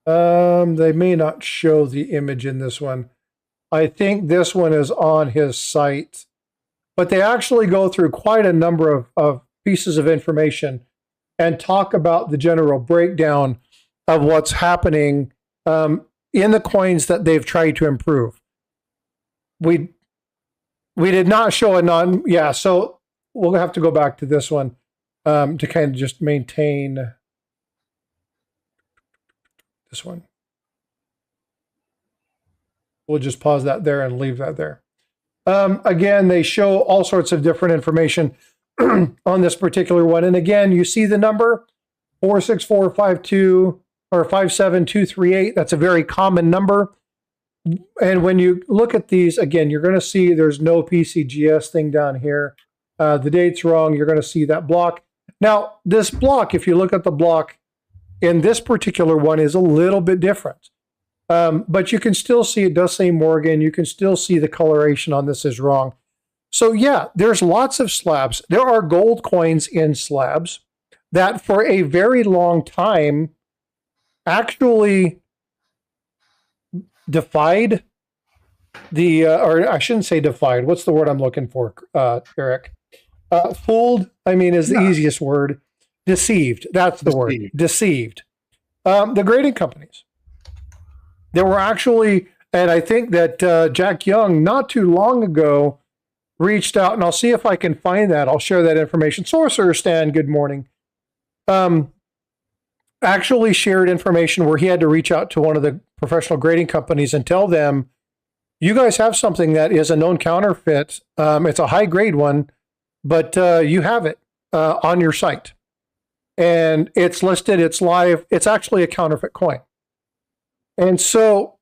They may not show the image in this one. I think this one is on his site, but they actually go through quite a number of pieces of information and talk about the general breakdown of what's happening in the coins that they've tried to improve. We did not show a non, yeah, so we'll have to go back to this one to kind of just maintain this one. We'll just pause that there and leave that there. Again, they show all sorts of different information on this particular one. And again, you see the number 46452 or 57238. That's a very common number. And when you look at these, again, you're going to see there's no PCGS thing down here. The date's wrong. You're going to see that block. Now, this block, if you look at the block in this particular one, is a little bit different. But you can still see it does say Morgan. You can still see the coloration on this is wrong. So yeah, there's lots of slabs. There are gold coins in slabs that for a very long time actually defied the, or I shouldn't say defied. What's the word I'm looking for, Eric? Fooled, I mean, is the easiest word. Deceived. That's the word. Deceived. The grading companies. There were actually, and I think that Jack Young, not too long ago, reached out, and I'll see if I can find that. I'll share that information. Sorcerer Stan, good morning. Actually shared information where he had to reach out to one of the professional grading companies and tell them, you guys have something that is a known counterfeit. It's a high grade one, but you have it on your site. And it's listed, it's live. It's actually a counterfeit coin. And so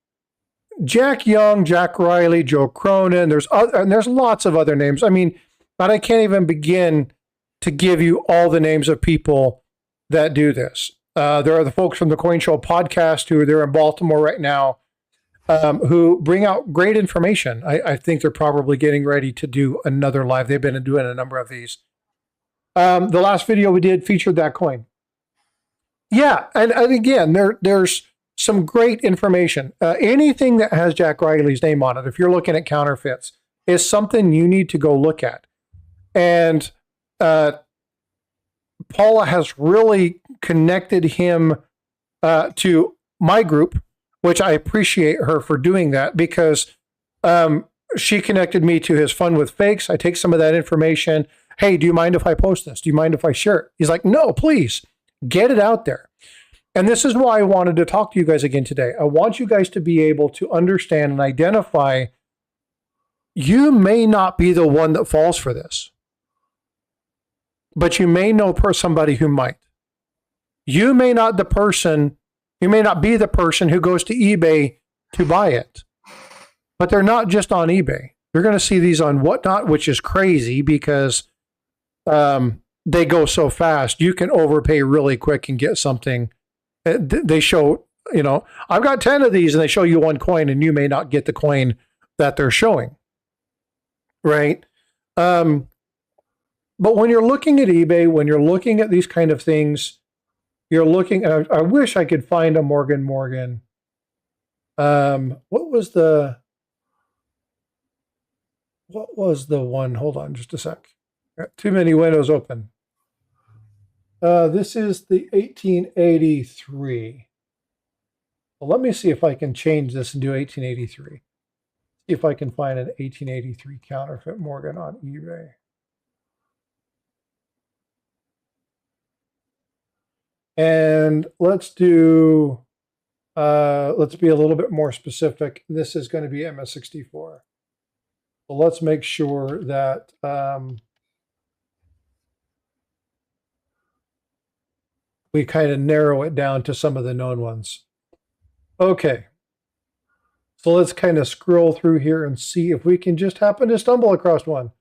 Jack Young, Jack Riley, Joe Cronin, there's lots of other names. I mean, but I can't even begin to give you all the names of people that do this. There are the folks from the Coin Show podcast they're in Baltimore right now, who bring out great information. I think they're probably getting ready to do another live. They've been doing a number of these. The last video we did featured that coin. Yeah, and again, there's some great information. Anything that has Jack Riley's name on it, if you're looking at counterfeits, is something you need to go look at. And Paula has really connected him to my group, which I appreciate her for doing that, because she connected me to his Fun with Fakes. I take some of that information. Hey, do you mind if I post this? Do you mind if I share it? He's like, no, please get it out there. And this is why I wanted to talk to you guys again today. I want you guys to be able to understand and identify you may not be the one that falls for this, but you may know somebody who might. You may not be the person who goes to eBay to buy it, but they're not just on eBay. You're going to see these on Whatnot, which is crazy because they go so fast. You can overpay really quick and get something. They show, I've got 10 of these and they show you one coin and you may not get the coin that they're showing. Right. But when you're looking at eBay, when you're looking at these kind of things, you're looking, and I wish I could find a Morgan. What was the, what was the one? Hold on just a sec. Got too many windows open. This is the 1883. Well, let me see if I can change this and do 1883. See if I can find an 1883 counterfeit Morgan on eBay. And let's do, let's be a little bit more specific. This is going to be MS64. So let's make sure that we kind of narrow it down to some of the known ones. Okay. So let's kind of scroll through here and see if we can just happen to stumble across one.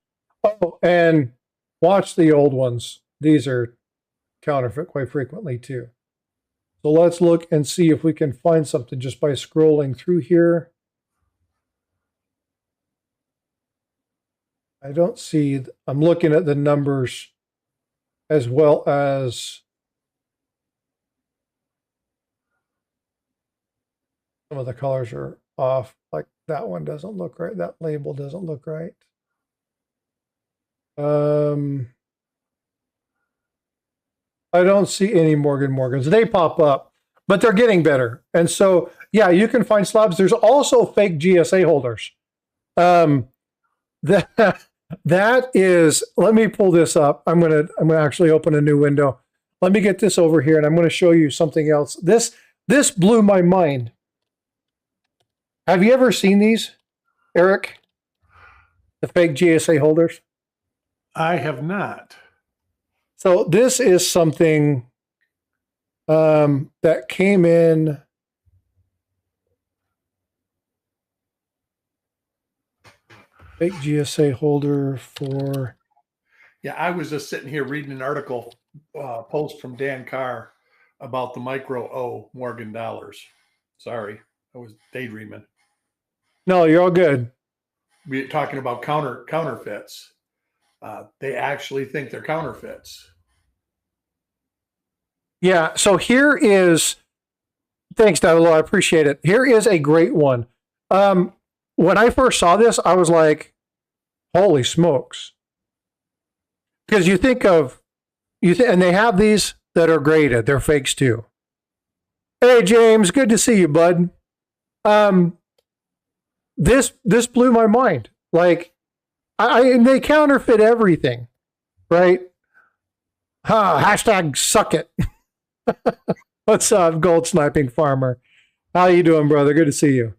Oh, and watch the old ones. These are counterfeit quite frequently too. So let's look and see if we can find something just by scrolling through here. I don't see, I'm looking at the numbers as well as some of the colors are off. Like that one doesn't look right. That label doesn't look right. I don't see any Morgans. They pop up, but they're getting better. And so, yeah, you can find slabs. There's also fake GSA holders. That is, let me pull this up. I'm gonna actually open a new window. Let me get this over here, and I'm going to show you something else. This blew my mind. Have you ever seen these, Eric? The fake GSA holders? I have not. So this is something that came in. Fake GSA holder for. Yeah, I was just sitting here reading an article post from Dan Carr about the micro O Morgan dollars. Sorry, I was daydreaming. No, you're all good. We're talking about counterfeits. They actually think they're counterfeits. Yeah, so here is, thanks, Davilo, I appreciate it. Here is a great one. When I first saw this, I was like, holy smokes. Because you think of, and they have these that are graded. They're fakes too. Hey, James, good to see you, bud. This blew my mind. Like, and they counterfeit everything, right? Hashtag suck it. What's up, gold sniping farmer? How you doing, brother? Good to see you.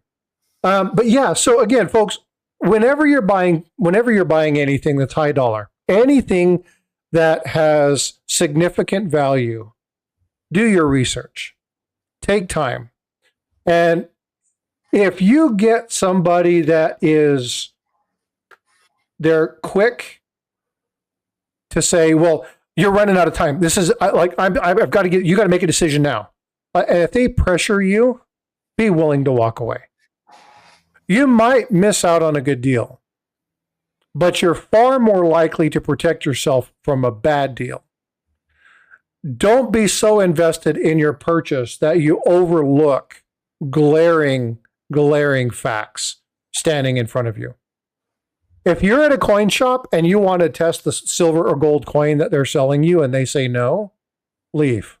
But yeah, so again, folks, whenever you're buying anything that's high dollar, anything that has significant value, do your research. Take time. And if you get somebody that they're quick to say, well, you're running out of time. This is I've got to you got to make a decision now. And if they pressure you, be willing to walk away. You might miss out on a good deal, but you're far more likely to protect yourself from a bad deal. Don't be so invested in your purchase that you overlook glaring facts standing in front of you. If you're at a coin shop and you want to test the silver or gold coin that they're selling you and they say no, leave.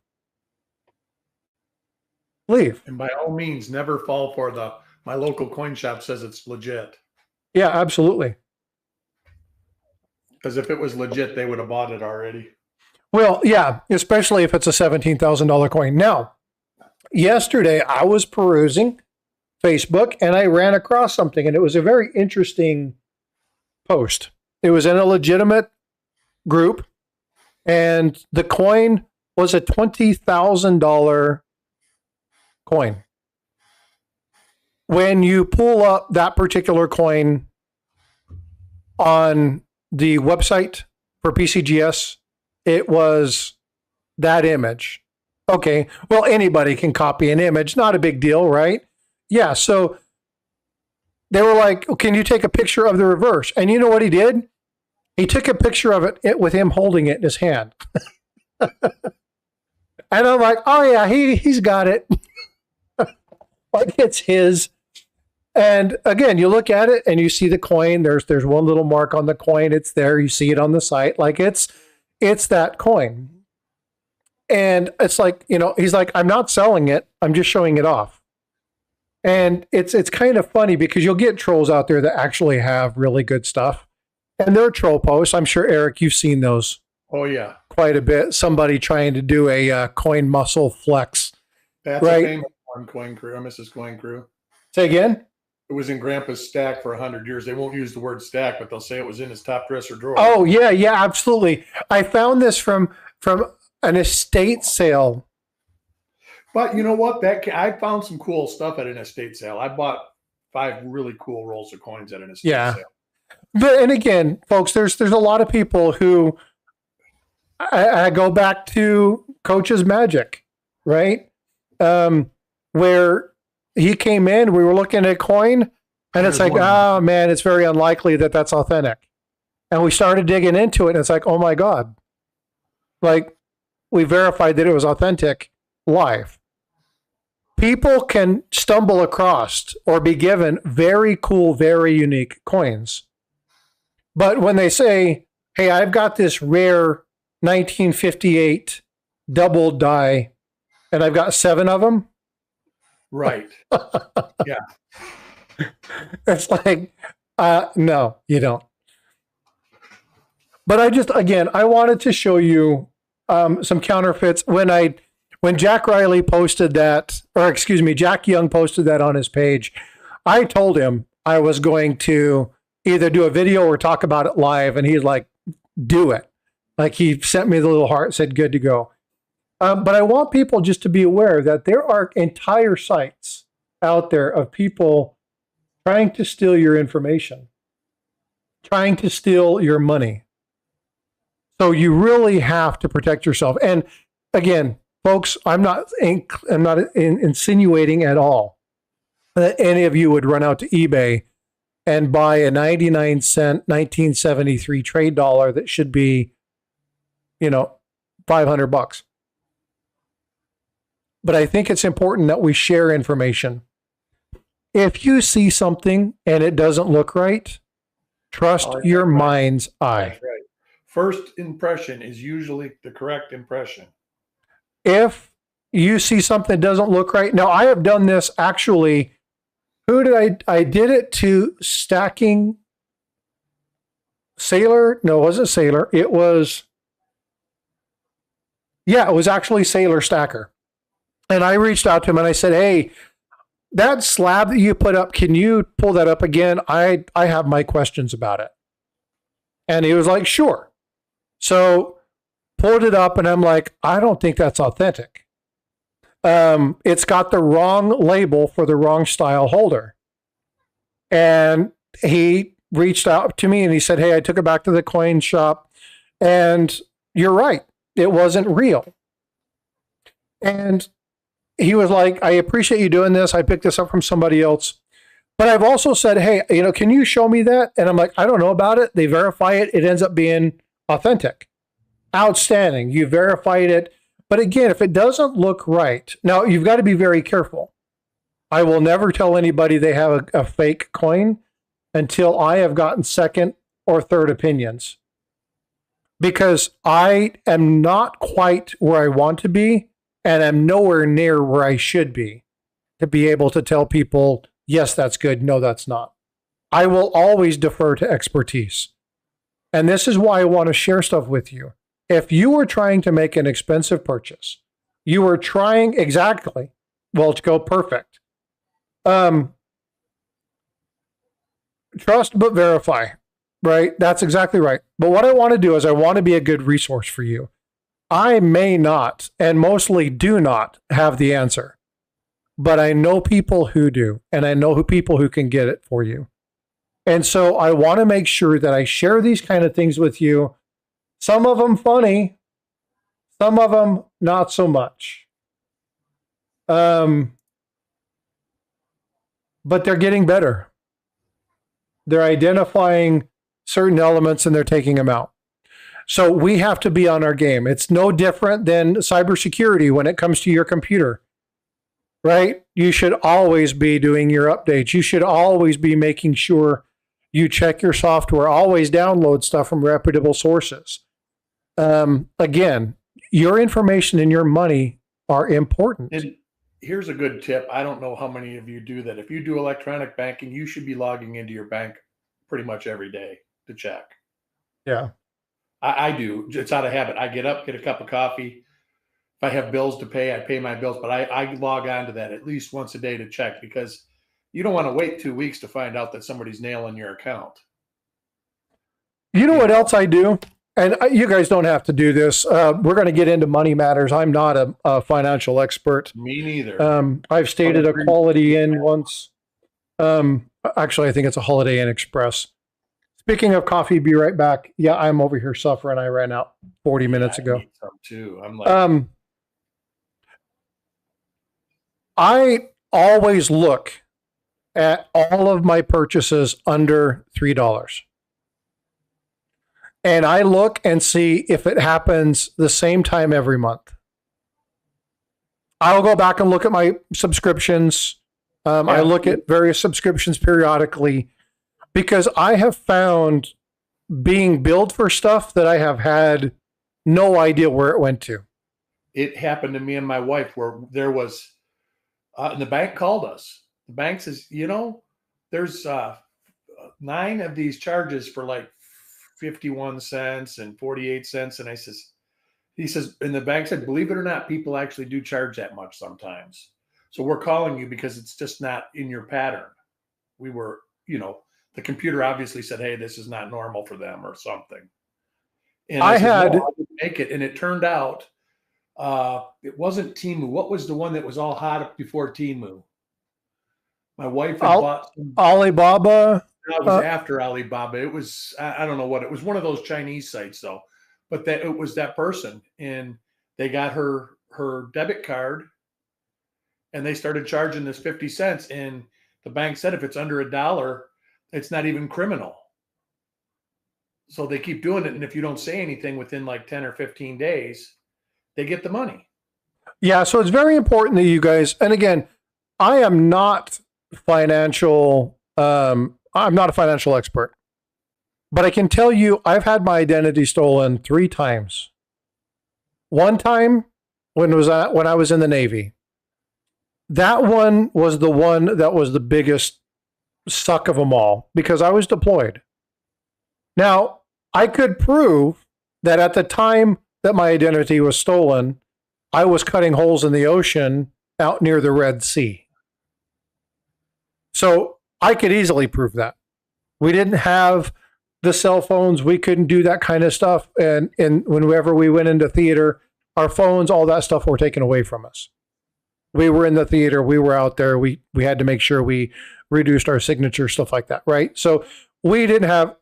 Leave. And by all means, never fall for my local coin shop says it's legit. Yeah, absolutely. Because if it was legit, they would have bought it already. Well, yeah, especially if it's a $17,000 coin. Now, yesterday I was perusing Facebook and I ran across something, and it was a very interesting post. It was in a legitimate group, and the coin was a $20,000 coin. When you pull up that particular coin on the website for PCGS, it was that image. Okay, well, anybody can copy an image, not a big deal, right? Yeah, so they were like, can you take a picture of the reverse? And you know what he did? He took a picture of it with him holding it in his hand. And I'm like, oh yeah, he's got it. Like it's his. And again, you look at it and you see the coin. There's one little mark on the coin. It's there. You see it on the site. Like it's that coin. And it's like, he's like, I'm not selling it. I'm just showing it off. And it's kind of funny because you'll get trolls out there that actually have really good stuff. And they're troll posts. I'm sure, Eric, you've seen those. Oh, yeah. Quite a bit. Somebody trying to do a coin muscle flex. That's right? a famous one, Coin Crew, or Mrs. Coin Crew. Say again? It was in Grandpa's stack for 100 years. They won't use the word stack, but they'll say it was in his top dresser drawer. Oh, yeah, absolutely. I found this from an estate sale. But you know what? I found some cool stuff at an estate sale. I bought 5 really cool rolls of coins at an estate sale. And again, folks, there's a lot of people who I go back to Coach's Magic, right? Where he came in, we were looking at a coin, and it's like, oh man, it's very unlikely that that's authentic. And we started digging into it, and it's like, oh my God. Like, we verified that it was authentic live. People can stumble across or be given very cool, very unique coins. But when they say, hey, I've got this rare 1958 double die, and I've got 7 of them. Right. Yeah. It's like, no, you don't. But I wanted to show you some counterfeits. When Jack Riley posted that, Jack Young posted that on his page, I told him I was going to either do a video or talk about it live, and he's like, do it. Like, he sent me the little heart, said, good to go. But I want people just to be aware that there are entire sites out there of people trying to steal your information, trying to steal your money. So you really have to protect yourself. And again, folks, I'm not insinuating at all that any of you would run out to eBay and buy a 99-cent 1973 trade dollar that should be, $500. But I think it's important that we share information. If you see something and it doesn't look right, trust your mind's eye. That's right. First impression is usually the correct impression. If you see something that doesn't look right, now I have done this actually. I did it to Stacking Sailor. No, it wasn't Sailor. It was actually Sailor Stacker. And I reached out to him and I said, hey, that slab that you put up, can you pull that up again? I have my questions about it. And he was like, sure. So pulled it up and I'm like, I don't think that's authentic. It's got the wrong label for the wrong style holder. And he reached out to me and he said, hey, I took it back to the coin shop and you're right. It wasn't real. And he was like, I appreciate you doing this. I picked this up from somebody else. But I've also said, hey, can you show me that? And I'm like, I don't know about it. They verify it. It ends up being authentic. Outstanding. You verified it. But again, if it doesn't look right, now you've got to be very careful. I will never tell anybody they have a fake coin until I have gotten second or third opinions. Because I am not quite where I want to be, and I'm nowhere near where I should be to be able to tell people, yes, that's good. No, that's not. I will always defer to expertise. And this is why I want to share stuff with you. If you are trying to make an expensive purchase, you are trying to go perfect. Trust but verify, right? That's exactly right. But what I want to do is I want to be a good resource for you. I may not, and mostly do not, have the answer. But I know people who do, and I know people who can get it for you. And so I want to make sure that I share these kind of things with you. Some of them funny, some of them not so much. But they're getting better. They're identifying certain elements and they're taking them out. So we have to be on our game. It's no different than cybersecurity when it comes to your computer. right? You should always be doing your updates. You should always be making sure you check your software, always download stuff from reputable sources. Again, your information and your money are important. And here's a good tip. I don't know how many of you do that. If you do electronic banking, you should be logging into your bank pretty much every day to check. Yeah. I do. It's out of habit. I get up, get a cup of coffee. If I have bills to pay, I pay my bills, but I log on to that at least once a day to check, because you don't want to wait 2 weeks to find out that somebody's nailing your account. You know what else I do? And you guys don't have to do this. We're going to get into money matters. I'm not a financial expert. Me neither. I've stayed at a Quality Inn once. Actually, I think it's a Holiday Inn Express. Speaking of coffee, be right back. Yeah, I'm over here suffering. I ran out 40 minutes ago. I need some too. I'm like, I always look at all of my purchases under $3. And I look and see if it happens the same time every month. I'll go back and look at my subscriptions. I look at various subscriptions periodically, because I have found being billed for stuff that I have had no idea where it went to. it happened to me and my wife where there was, and the bank called us. The bank says, there's 9 of these charges for like 51 cents and 48 cents. And he says, and the bank said, believe it or not, people actually do charge that much sometimes. So we're calling you because it's just not in your pattern. We were, the computer obviously said, hey, this is not normal for them or something. And I didn't make it. And it turned out it wasn't Temu. What was the one that was all hot before Temu? My wife had bought Alibaba. It was after Alibaba. It was, I don't know what, it was one of those Chinese sites though, but that it was that person, and they got her debit card and they started charging this 50 cents. And the bank said, if it's under $1, it's not even criminal. So they keep doing it. And if you don't say anything within like 10 or 15 days, they get the money. Yeah. So it's very important that you guys, and again, I am not financial. I'm not a financial expert, but I can tell you I've had my identity stolen 3 times. One time when I was in the Navy. That one was the one that was the biggest suck of them all because I was deployed. Now, I could prove that at the time that my identity was stolen, I was cutting holes in the ocean out near the Red Sea. So I could easily prove that. We didn't have the cell phones. We couldn't do that kind of stuff. And whenever we went into theater, our phones, all that stuff were taken away from us. We were in the theater. We were out there. We had to make sure we reduced our signature, stuff like that, right? So we didn't have,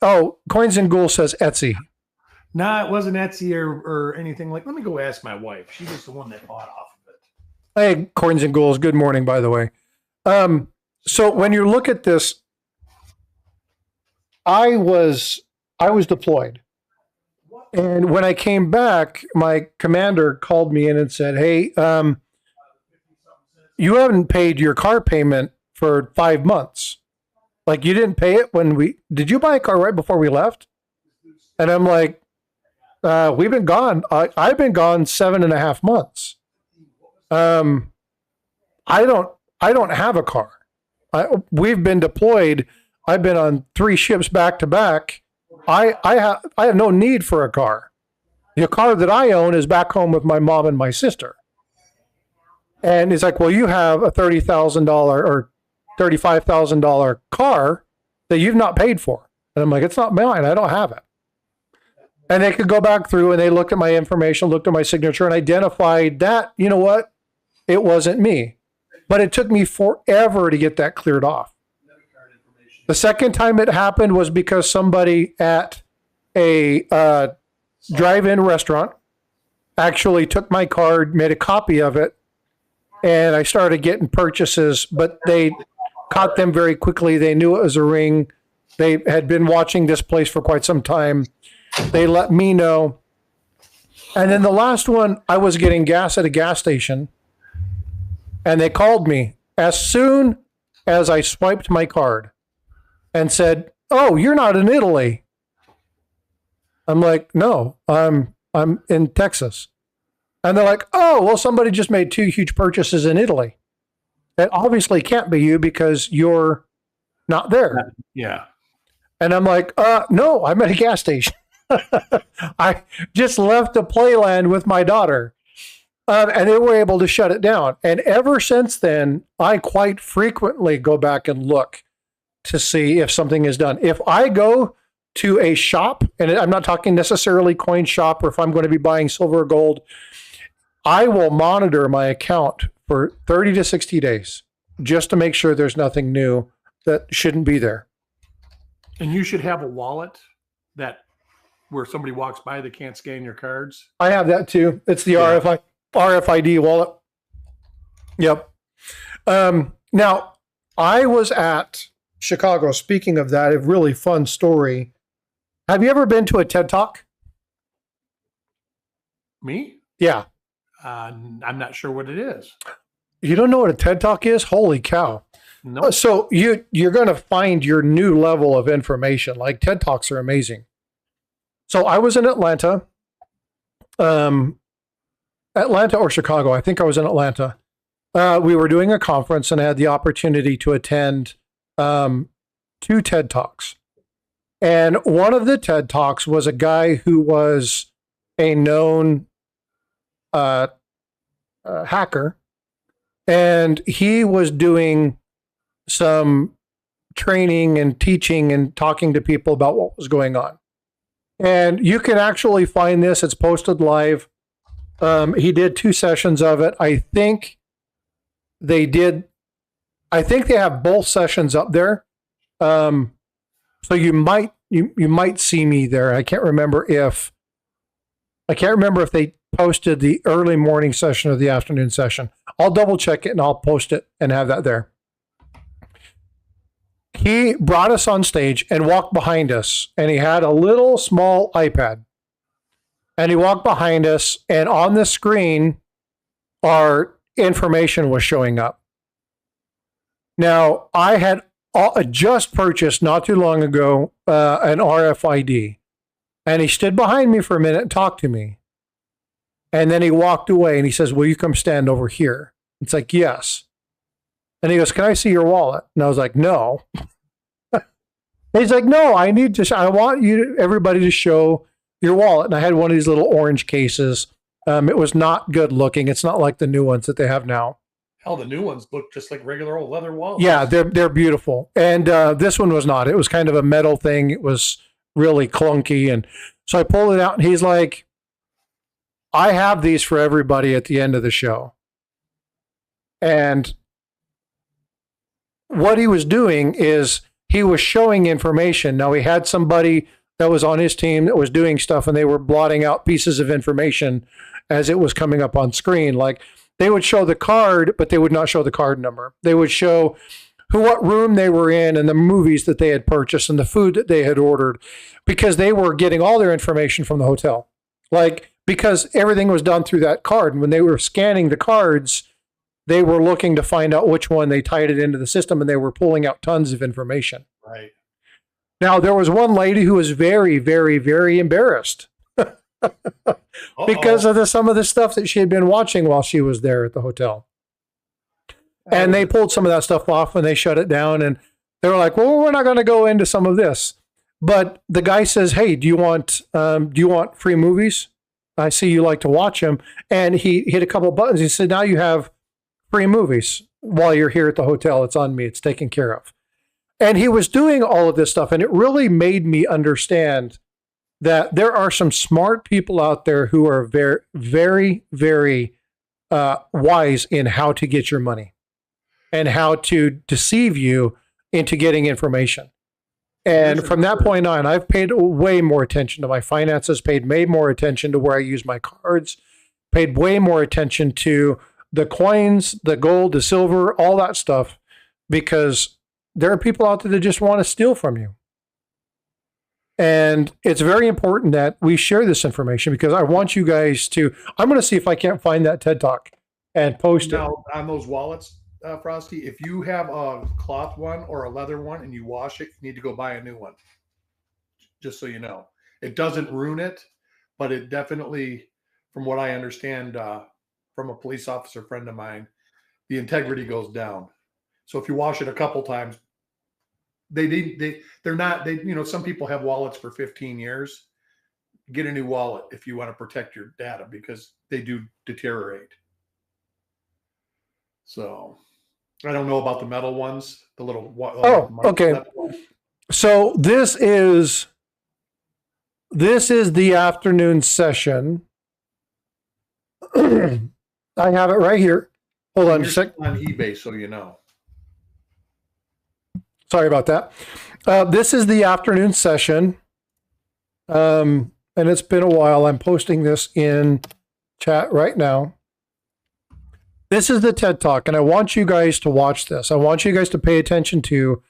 Coins and Ghoul says Etsy. No, it wasn't Etsy or anything like. Let me go ask my wife. She was the one that bought off of it. Hey, Coins and Ghouls, good morning, by the way. So when you look at this, I was deployed. And when I came back, my commander called me in and said, hey, you haven't paid your car payment for 5 months. Like, you didn't pay it did you buy a car right before we left? And I'm like, we've been gone. I've been gone 7.5 months. I don't have a car. We've been deployed. I've been on 3 ships back to back. I have no need for a car. The car that I own is back home with my mom and my sister. And he's like, well, you have a $30,000 or $35,000 car that you've not paid for. And I'm like, it's not mine. I don't have it. And they could go back through and they looked at my information, looked at my signature, and identified that, you know what? It wasn't me. But it took me forever to get that cleared off. The second time it happened was because somebody at a drive-in restaurant actually took my card, made a copy of it, and I started getting purchases, but they caught them very quickly. They knew it was a ring. They had been watching this place for quite some time. They let me know. And then the last one, I was getting gas at a gas station. And they called me as soon as I swiped my card and said, "Oh, you're not in Italy." I'm like, "No, I'm in Texas." And they're like, "Oh, well, somebody just made 2 huge purchases in Italy. It obviously can't be you because you're not there." Yeah. And I'm like, "No, I'm at a gas station. I just left the playland with my daughter." And they were able to shut it down. And ever since then, I quite frequently go back and look to see if something is done. If I go to a shop, and I'm not talking necessarily coin shop, or if I'm going to be buying silver or gold, I will monitor my account for 30 to 60 days just to make sure there's nothing new that shouldn't be there. And you should have a wallet that where somebody walks by that can't scan your cards. I have that too. It's the RFID wallet. Yep. Now, I was at Chicago. Speaking of that, a really fun story. Have you ever been to a TED Talk? Me? Yeah. I'm not sure what it is. You don't know what a TED Talk is? Holy cow. No. So you're going to find your new level of information. Like TED Talks are amazing. So I was in Atlanta. Atlanta or Chicago. I think I was in Atlanta. We were doing a conference and I had the opportunity to attend 2 TED Talks. And one of the TED Talks was a guy who was a known hacker. And he was doing some training and teaching and talking to people about what was going on. And you can actually find this. It's posted live. He did 2 sessions of it. I think they have both sessions up there. So you might see me there. I can't remember if they posted the early morning session or the afternoon session. I'll double check it and I'll post it and have that there. He brought us on stage and walked behind us, and he had a little small iPad. And he walked behind us, and on the screen, our information was showing up. Now, I had just purchased not too long ago an RFID, and he stood behind me for a minute and talked to me. And then he walked away, and he says, "Will you come stand over here?" It's like, "Yes." And he goes, "Can I see your wallet?" And I was like, "No." He's like, "No, I want everybody to show your wallet." And I had one of these little orange cases. It was not good looking. It's not like the new ones that they have now. Hell, the new ones look just like regular old leather wallets. Yeah, they're beautiful. And this one was not. It was kind of a metal thing. It was really clunky. And so I pulled it out, and he's like, "I have these for everybody at the end of the show." And what he was doing is he was showing information. Now, he had somebody that was on his team that was doing stuff, and they were blotting out pieces of information as it was coming up on screen. Like, they would show the card, but they would not show the card number. They would show what room they were in and the movies that they had purchased and the food that they had ordered, because they were getting all their information from the hotel. Like, because everything was done through that card. And when they were scanning the cards, they were looking to find out which one. They tied it into the system, and they were pulling out tons of information. Right. Now, there was one lady who was very, very, very embarrassed because of some of the stuff that she had been watching while she was there at the hotel. And they pulled some of that stuff off and they shut it down. And they were like, "Well, we're not going to go into some of this." But the guy says, "Hey, do you want free movies? I see you like to watch them." And he hit a couple of buttons. He said, "Now you have free movies while you're here at the hotel. It's on me. It's taken care of." And he was doing all of this stuff. And it really made me understand that there are some smart people out there who are very, very, very wise in how to get your money and how to deceive you into getting information. And from that point on, I've paid way more attention to my finances, paid way more attention to where I use my cards, paid way more attention to the coins, the gold, the silver, all that stuff, because there are people out there that just want to steal from you. And it's very important that we share this information, because I want you guys to, I'm going to see if I can't find that TED Talk. and post it. Now, on those wallets, Frosty, if you have a cloth one or a leather one and you wash it, you need to go buy a new one. Just so you know. It doesn't ruin it, but it definitely, from what I understand from a police officer friend of mine, the integrity goes down. So if you wash it a couple times, they're not, some people have wallets for 15 years. Get a new wallet if you want to protect your data, because they do deteriorate. So I don't know about the metal ones, the little. Okay. So this is the afternoon session. I have it right here. Hold on a sec. On eBay, so you know. Sorry about that. This is the afternoon session. And it's been a while. I'm posting this in chat right now. This is the TED Talk, and I want you guys to watch this. I want you guys to pay attention to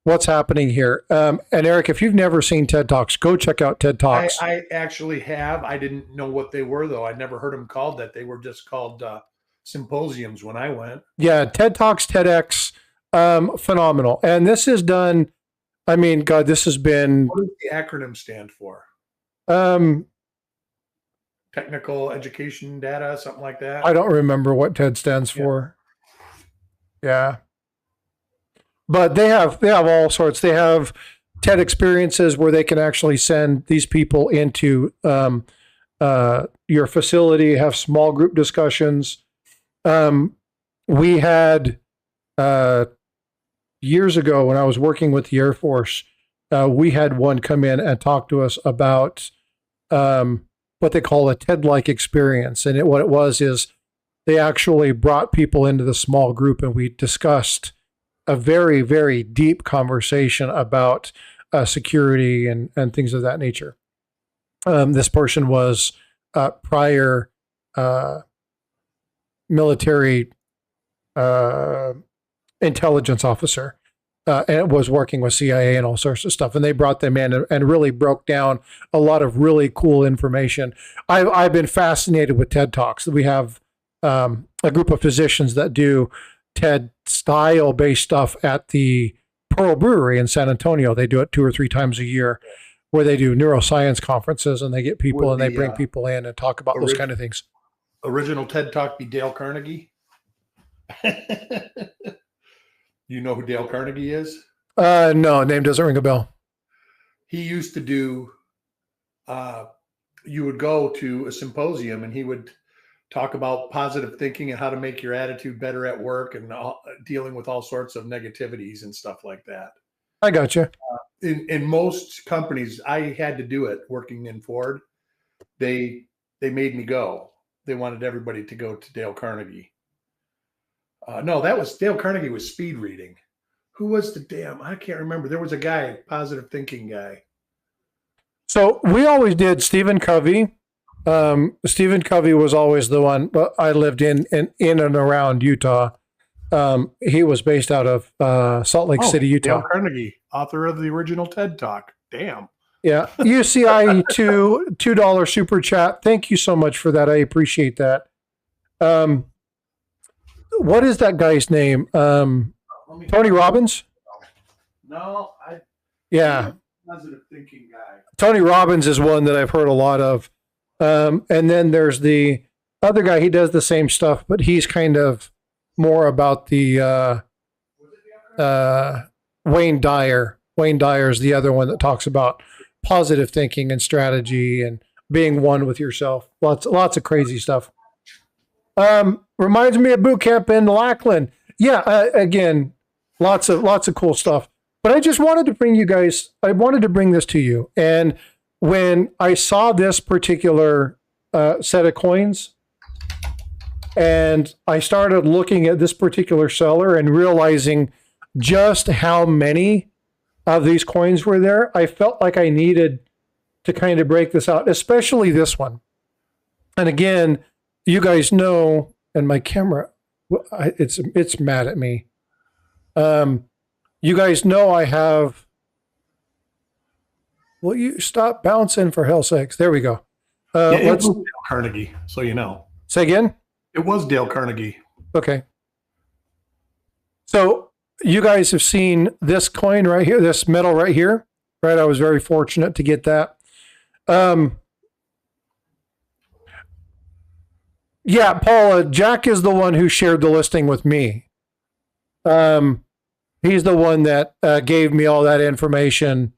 what's happening here. And Eric, if you've never seen TED Talks, go check out TED Talks. I actually have. I didn't know what they were, though. I'd never heard them called that. They were just called symposiums when I went. Yeah, TED Talks, TEDx, phenomenal. And this is done, I mean, God, this has been... What does the acronym stand for? Technical education data, something like that. I don't remember what TED stands for. Yeah. But they have all sorts. They have TED experiences where they can actually send these people into your facility, have small group discussions. We had years ago when I was working with the Air Force, we had one come in and talk to us about what they call a TED-like experience. And what it was is they actually brought people into the small group, and we discussed a very, very deep conversation about security and things of that nature. This person was prior military intelligence officer. And it was working with CIA and all sorts of stuff. And they brought them in and really broke down a lot of really cool information. I've been fascinated with TED Talks. We have a group of physicians that do TED style based stuff at the Pearl Brewery in San Antonio. They do it 2 or 3 times a year, where they do neuroscience conferences, and they get people and they bring people in and talk about those kind of things. Original TED Talk be Dale Carnegie. You know who Dale Carnegie is? No, name doesn't ring a bell. He used to do, you would go to a symposium and he would talk about positive thinking and how to make your attitude better at work, and dealing with all sorts of negativities and stuff like that. I got you. In most companies, I had to do it working in Ford. They made me go. They wanted everybody to go to Dale Carnegie. No, that was Dale Carnegie was speed reading. Who was I can't remember. There was a guy, positive thinking guy. So we always did Stephen Covey. Stephen Covey was always the one. I lived in and around Utah. He was based out of Salt Lake City, Utah. Dale Carnegie, author of the original TED Talk. Damn. Yeah. UCI $2 super chat. Thank you so much for that. I appreciate that. What is that guy's name? Tony Robbins? No, yeah. Positive thinking guy. Tony Robbins is one that I've heard a lot of. And then there's the other guy. He does the same stuff, but he's kind of more about the Wayne Dyer. Wayne Dyer is the other one that talks about positive thinking and strategy and being one with yourself. Lots of crazy stuff. Reminds me of boot camp in Lackland. Yeah, again, lots of cool stuff. But I just wanted to bring this to you. And when I saw this particular set of coins, and I started looking at this particular seller and realizing just how many of these coins were there, I felt like I needed to kind of break this out, especially this one. And again, you guys know, and my camera, it's mad at me. You guys know I have. Will you stop bouncing for hell's sakes? There we go. It was Dale Carnegie, so you know. Say again. It was Dale Carnegie. Okay. So you guys have seen this coin right here, this metal right here, right? I was very fortunate to get that. Yeah, Paula, Jack is the one who shared the listing with me. He's the one that gave me all that information.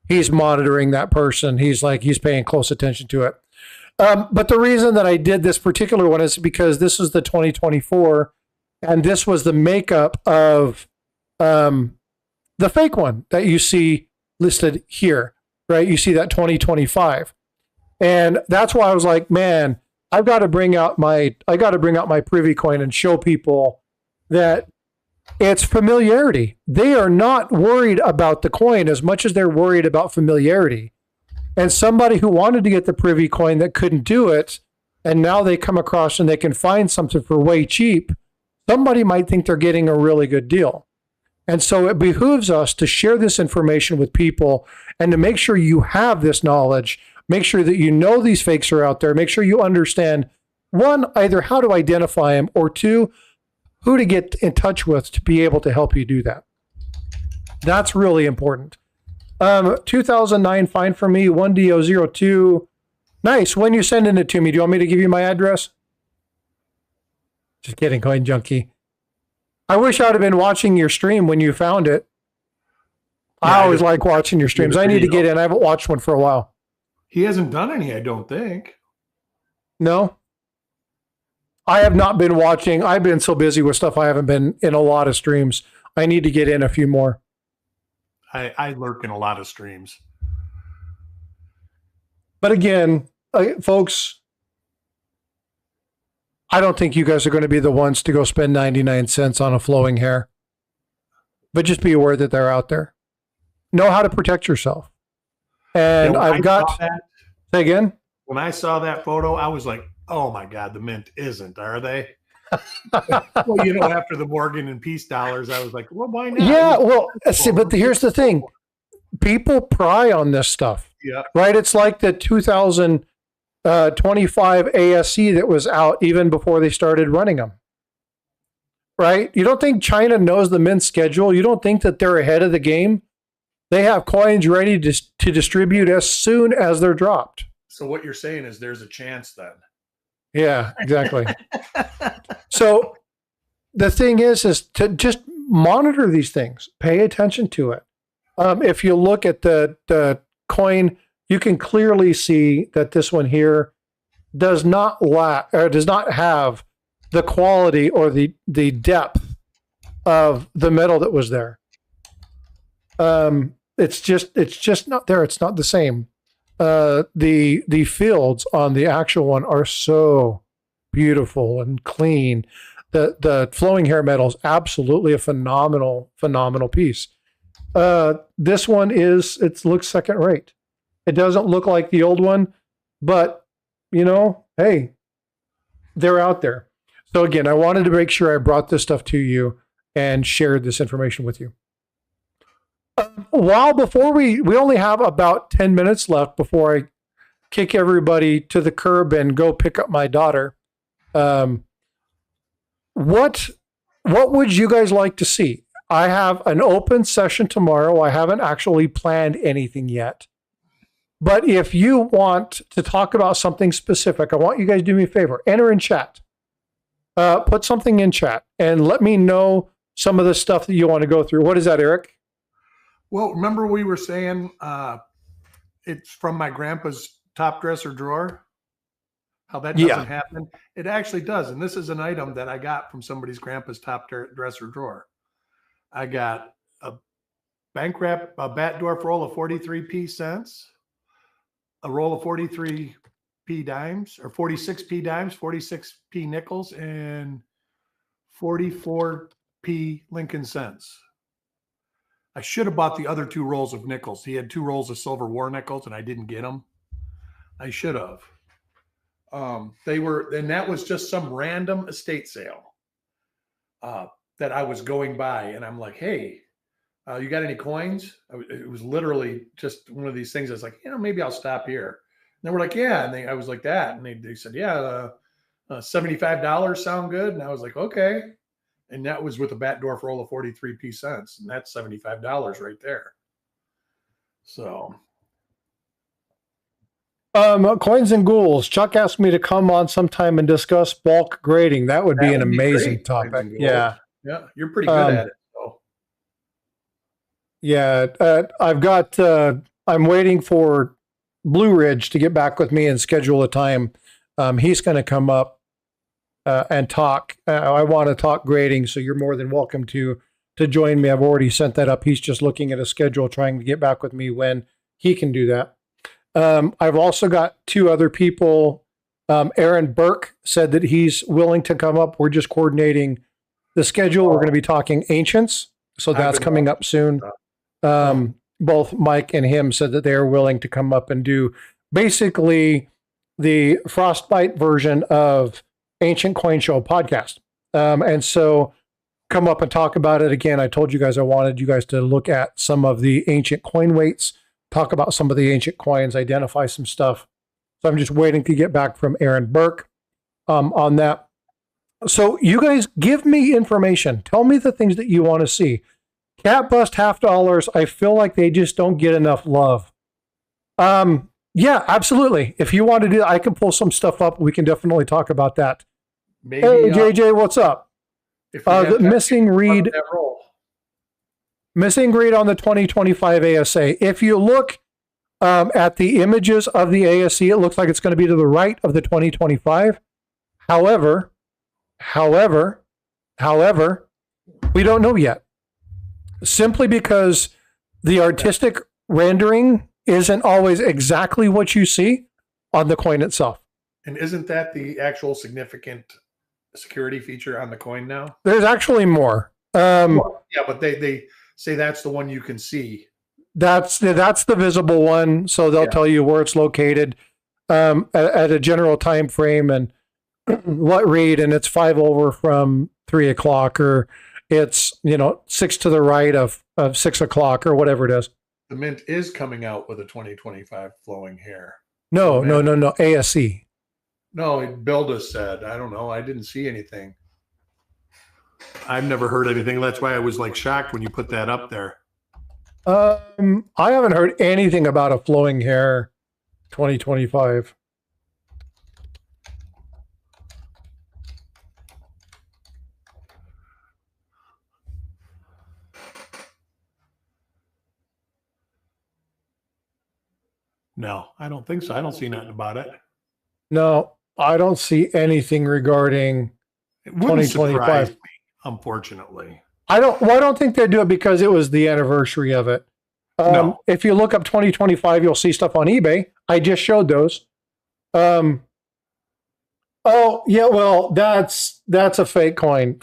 He's monitoring that person. He's paying close attention to it. But the reason that I did this particular one is because this is the 2024, and this was the makeup of the fake one that you see listed here, right? You see that 2025. And that's why I was like, man, I've got to bring out my privy coin and show people that it's familiarity. They are not worried about the coin as much as they're worried about familiarity. And somebody who wanted to get the privy coin that couldn't do it, and now they come across and they can find something for way cheap, somebody might think they're getting a really good deal. And so it behooves us to share this information with people and to make sure you have this knowledge. Make sure that you know these fakes are out there. Make sure you understand, one, either how to identify them, or two, who to get in touch with to be able to help you do that. That's really important. 2009, fine for me, 1DO02. Nice. When you sending it to me, do you want me to give you my address? Just kidding, Coin Junkie. I wish I'd have been watching your stream when you found it. Yeah, I always like watching your streams. I need to get in. I haven't watched one for a while. He hasn't done any, I don't think. No? I have not been watching. I've been so busy with stuff. I haven't been in a lot of streams. I need to get in a few more. I lurk in a lot of streams. But again, folks, I don't think you guys are going to be the ones to go spend 99 cents on a flowing hair. But just be aware that they're out there. Know how to protect yourself. And I've got... Say again? When I saw that photo, I was like, oh my God, the mint isn't, are they? Well, you know, after the Morgan and Peace dollars, I was like, well, why not? Yeah, well, see, but here's the thing. People pry on this stuff. Yeah. Right? It's like the 2025 ASC that was out even before they started running them. Right? You don't think China knows the mint schedule? You don't think that they're ahead of the game? They have coins ready to distribute as soon as they're dropped. So what you're saying is there's a chance then. Yeah, exactly. So the thing is to just monitor these things, pay attention to it. If you look at the coin, you can clearly see that this one here does not have the quality or the depth of the metal that was there. It's just not there. It's not the same. The fields on the actual one are so beautiful and clean. The flowing hair metal is absolutely a phenomenal piece. This one it looks second rate. It doesn't look like the old one, but you know, hey, they're out there. So again, I wanted to make sure I brought this stuff to you and shared this information with you. Before we only have about 10 minutes left before I kick everybody to the curb and go pick up my daughter. What would you guys like to see? I have an open session tomorrow. I haven't actually planned anything yet. But if you want to talk about something specific, I want you guys to do me a favor. Enter in chat. Put something in chat and let me know some of the stuff that you want to go through. What is that, Eric? Well, remember we were saying it's from my grandpa's top dresser drawer? How that doesn't happen? It actually does. And this is an item that I got from somebody's grandpa's top dresser drawer. I got a bank wrap, a Batdorf roll of 43p cents, a roll of 43p dimes, or 46p dimes, 46p nickels, and 44p Lincoln cents. I should have bought the other two rolls of nickels. He had two rolls of silver war nickels, and I didn't get them. I should have. And that was just some random estate sale that I was going by, and I'm like, hey, you got any coins? It was literally just one of these things. I was like, maybe I'll stop here. And they were like, yeah. And I was like that. And they said, yeah, $75 sound good? And I was like, okay. And that was with a Batdorf roll of 43p cents. And that's $75 right there. So Coins and ghouls. Chuck asked me to come on sometime and discuss bulk grading. That would be an amazing great, topic. Yeah. Yeah. You're pretty good at it. So. Yeah. I've got, I'm waiting for Blue Ridge to get back with me and schedule a time. He's going to come up and talk. I want to talk grading, so you're more than welcome to join me. I've already sent that up. He's just looking at a schedule, trying to get back with me when he can do that. I've also got two other people. Aaron Burke said that he's willing to come up. We're just coordinating the schedule. We're going to be talking ancients, so that's coming up soon. Both Mike and him said that they are willing to come up and do basically the Frostbyte version of Ancient Coin Show podcast. And so come up and talk about it. Again, I told you guys I wanted you guys to look at some of the ancient coin weights, talk about some of the ancient coins, identify some stuff. So I'm just waiting to get back from Aaron Burke on that. So you guys give me information. Tell me the things that you want to see. Cat bust $50. I feel like they just don't get enough love. Yeah, absolutely. If you want to do that, I can pull some stuff up. We can definitely talk about that. Maybe, hey, JJ, what's up? The missing read. Missing read on the 2025 ASA. If you look at the images of the ASE, it looks like it's going to be to the right of the 2025. However, we don't know yet. Simply because the artistic rendering isn't always exactly what you see on the coin itself. And isn't that the actual significant security feature on the coin now? There's actually more. Yeah, but they say that's the one you can see. That's the visible one, so they'll tell you where it's located at a general time frame and what read, and it's 5 over from 3 o'clock, or it's 6 to the right of 6 o'clock, or whatever it is. The Mint is coming out with a 2025 flowing hair. No, ASE. No, Builda said. I don't know. I didn't see anything. I've never heard anything. That's why I was like shocked when you put that up there. I haven't heard anything about a flowing hair 2025. No, I don't think so. I don't see nothing about it. No, I don't see anything regarding It wouldn't 2025. surprise me, unfortunately. I don't think they do it because it was the anniversary of it. No. If you look up 2025, you'll see stuff on eBay. I just showed those. Oh yeah, well that's a fake coin.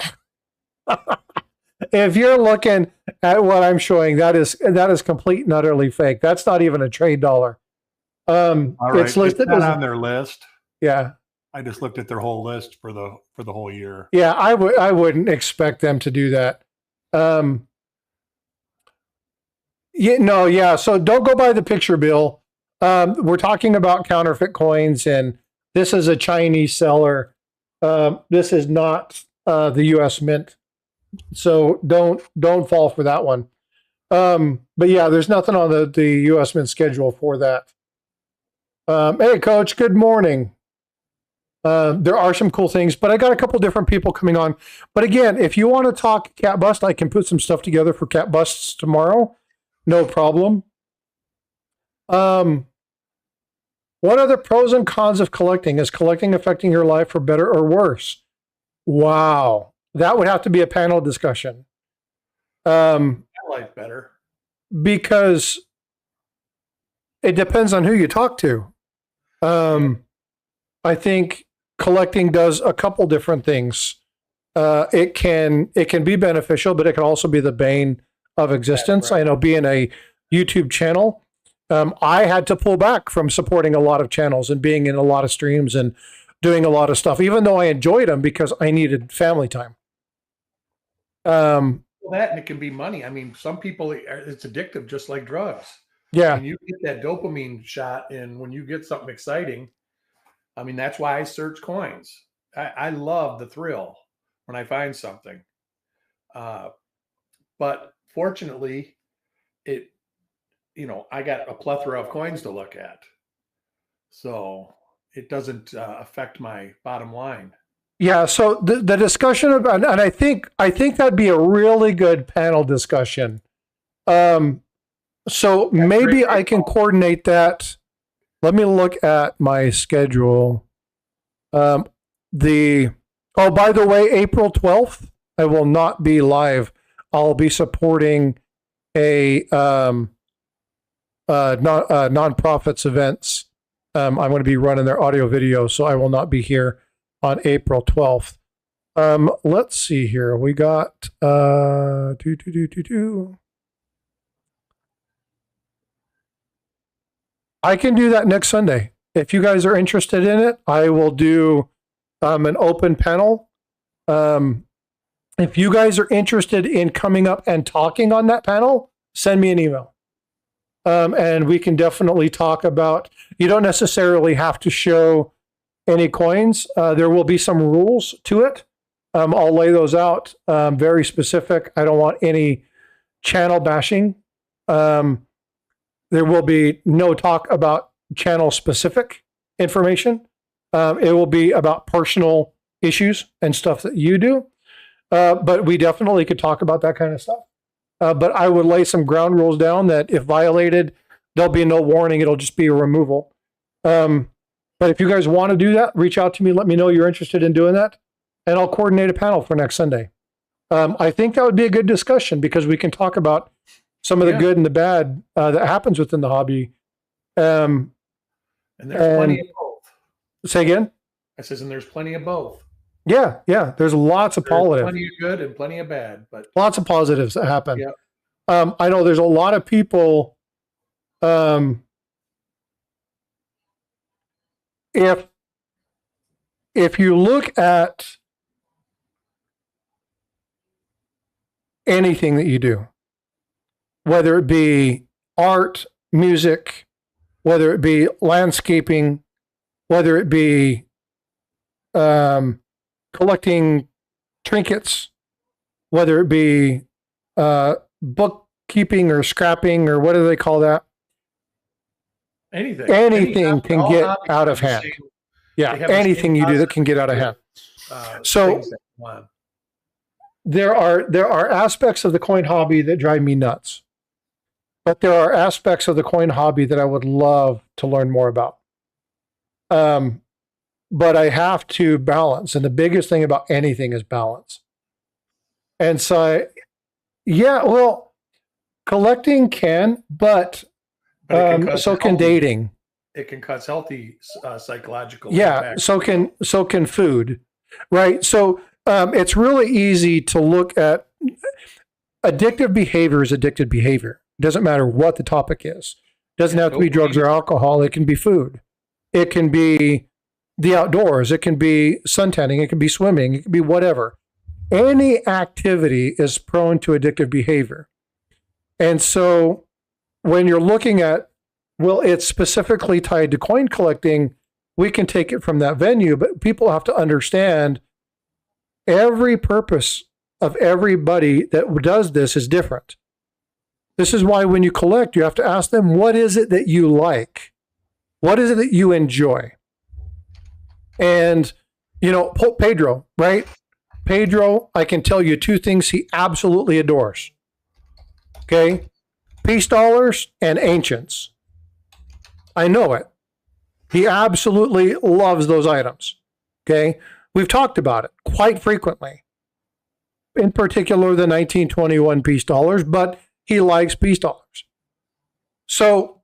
If you're looking at what I'm showing, that is complete and utterly fake. That's not even a trade dollar. All right. It's listed not as on their list. Yeah. I just looked at their whole list for the whole year. Yeah, I wouldn't expect them to do that. So don't go by the picture, Bill. We're talking about counterfeit coins, and this is a Chinese seller. This is not the U.S. Mint, so don't fall for that one. But yeah, there's nothing on the U.S. Mint schedule for that. Hey, Coach. Good morning. There are some cool things, but I got a couple different people coming on. But again, if you want to talk cat bust, I can put some stuff together for cat busts tomorrow. No problem. What are the pros and cons of collecting? Is collecting affecting your life for better or worse? Wow. That would have to be a panel discussion. I like better. Because it depends on who you talk to. I think collecting does a couple different things. It can be beneficial, but it can also be the bane of existence. Right. I know, being a YouTube channel, I had to pull back from supporting a lot of channels and being in a lot of streams and doing a lot of stuff, even though I enjoyed them because I needed family time. Well, that, and it can be money. I mean, some people, it's addictive, just like drugs. Yeah. And you get that dopamine shot, and when you get something exciting, I mean, that's why I search coins. I love the thrill when I find something. But fortunately, it, I got a plethora of coins to look at. So it doesn't affect my bottom line. Yeah, so the discussion about, and I think that'd be a really good panel discussion. So maybe I can coordinate that. Let me look at my schedule. By the way, April 12th, I will not be live. I'll be supporting a nonprofits events. I'm going to be running their audio video, so I will not be here on April 12th. Let's see here. We got I can do that next Sunday. If you guys are interested in it, I will do an open panel. If you guys are interested in coming up and talking on that panel, send me an email. And we can definitely talk about, you don't necessarily have to show any coins. There will be some rules to it. I'll lay those out, very specific. I don't want any channel bashing. There will be no talk about channel specific information. It will be about personal issues and stuff that you do. But we definitely could talk about that kind of stuff. But I would lay some ground rules down that if violated, there'll be no warning. It'll just be a removal. But if you guys want to do that, reach out to me. Let me know you're interested in doing that. And I'll coordinate a panel for next Sunday. I think that would be a good discussion because we can talk about some of the good and the bad that happens within the hobby. And there's plenty of both. Say again? I says, and there's plenty of both. Yeah. There's lots of positives. Plenty of good and plenty of bad, but lots of positives that happen. Yeah. I know there's a lot of people. If you look at anything that you do, whether it be art, music, whether it be landscaping, whether it be collecting trinkets, whether it be bookkeeping or scrapping or what do they call that? Anything can get out of hand. Yeah, anything you do that can get out of hand. So there are aspects of the coin hobby that drive me nuts, but there are aspects of the coin hobby that I would love to learn more about. But I have to balance, and the biggest thing about anything is balance. And so, collecting can, but so can dating. It can cause healthy psychological. Yeah, impact. so can food, right? So it's really easy to look at addictive behavior is addictive behavior. It doesn't matter what the topic is. It doesn't have to be drugs or alcohol. It can be food. It can be the outdoors. It can be suntanning. It can be swimming. It can be whatever. Any activity is prone to addictive behavior. And so when you're looking at, well, it's specifically tied to coin collecting, we can take it from that venue, but people have to understand every purpose of everybody that does this is different. This is why when you collect, you have to ask them, what is it that you like? What is it that you enjoy? And, Pedro, right? Pedro, I can tell you two things he absolutely adores. Okay? Peace dollars and ancients. I know it. He absolutely loves those items. Okay? We've talked about it quite frequently. In particular, the 1921 peace dollars, but he likes peace dollars. So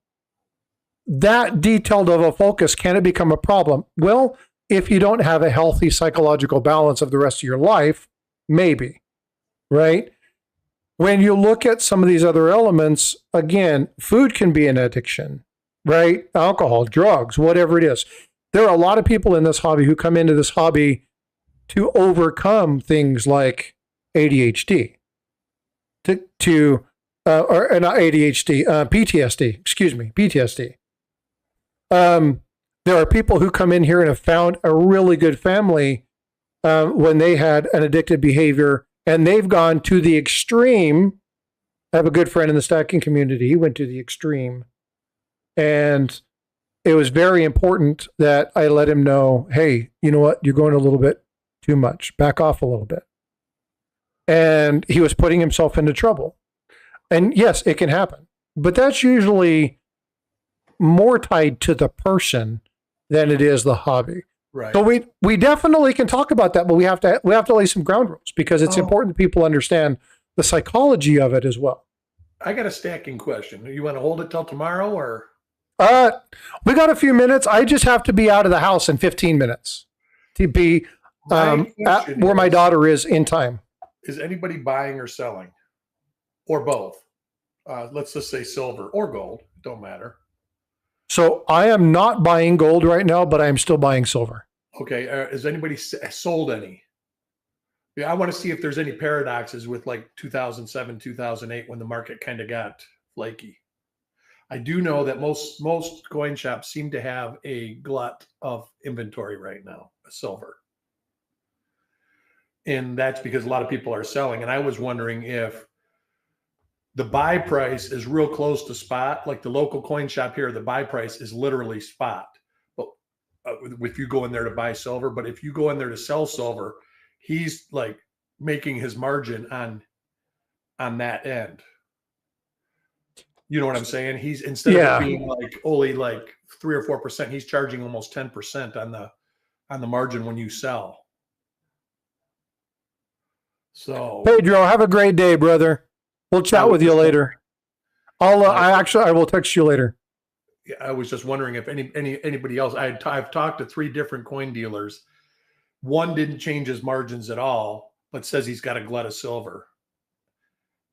that detailed of a focus, can it become a problem? Well, if you don't have a healthy psychological balance of the rest of your life, maybe, right? When you look at some of these other elements, again, food can be an addiction, right? Alcohol, drugs, whatever it is. There are a lot of people in this hobby who come into this hobby to overcome things like ADHD, or not ADHD, PTSD, PTSD. There are people who come in here and have found a really good family when they had an addictive behavior, and they've gone to the extreme. I have a good friend in the stacking community. He went to the extreme, and it was very important that I let him know, hey, you know what? You're going a little bit too much. Back off a little bit. And he was putting himself into trouble. And yes, it can happen, but that's usually more tied to the person than it is the hobby. Right. So we definitely can talk about that, but we have to lay some ground rules because it's important that people understand the psychology of it as well. I got a stacking question. You want to hold it till tomorrow, or? We got a few minutes. I just have to be out of the house in 15 minutes to be at where my daughter is in time. Is anybody buying or selling, or both? Let's just say silver or gold. Don't matter. So I am not buying gold right now, but I'm still buying silver. Okay. Has anybody sold any? Yeah, I want to see if there's any paradoxes with like 2007, 2008 when the market kind of got flaky. I do know that most coin shops seem to have a glut of inventory right now, silver. And that's because a lot of people are selling. And I was wondering if the buy price is real close to spot, like the local coin shop here, the buy price is literally spot. But if you go in there to buy silver, but if you go in there to sell silver, he's like making his margin on that end. You know what I'm saying? He's instead of it being like only like 3 or 4%, he's charging almost 10% on the margin when you sell. So Pedro, have a great day, brother. We'll chat with you later. I will text you later. Yeah, I was just wondering if anybody else. I've talked to 3 different coin dealers. One didn't change his margins at all, but says he's got a glut of silver.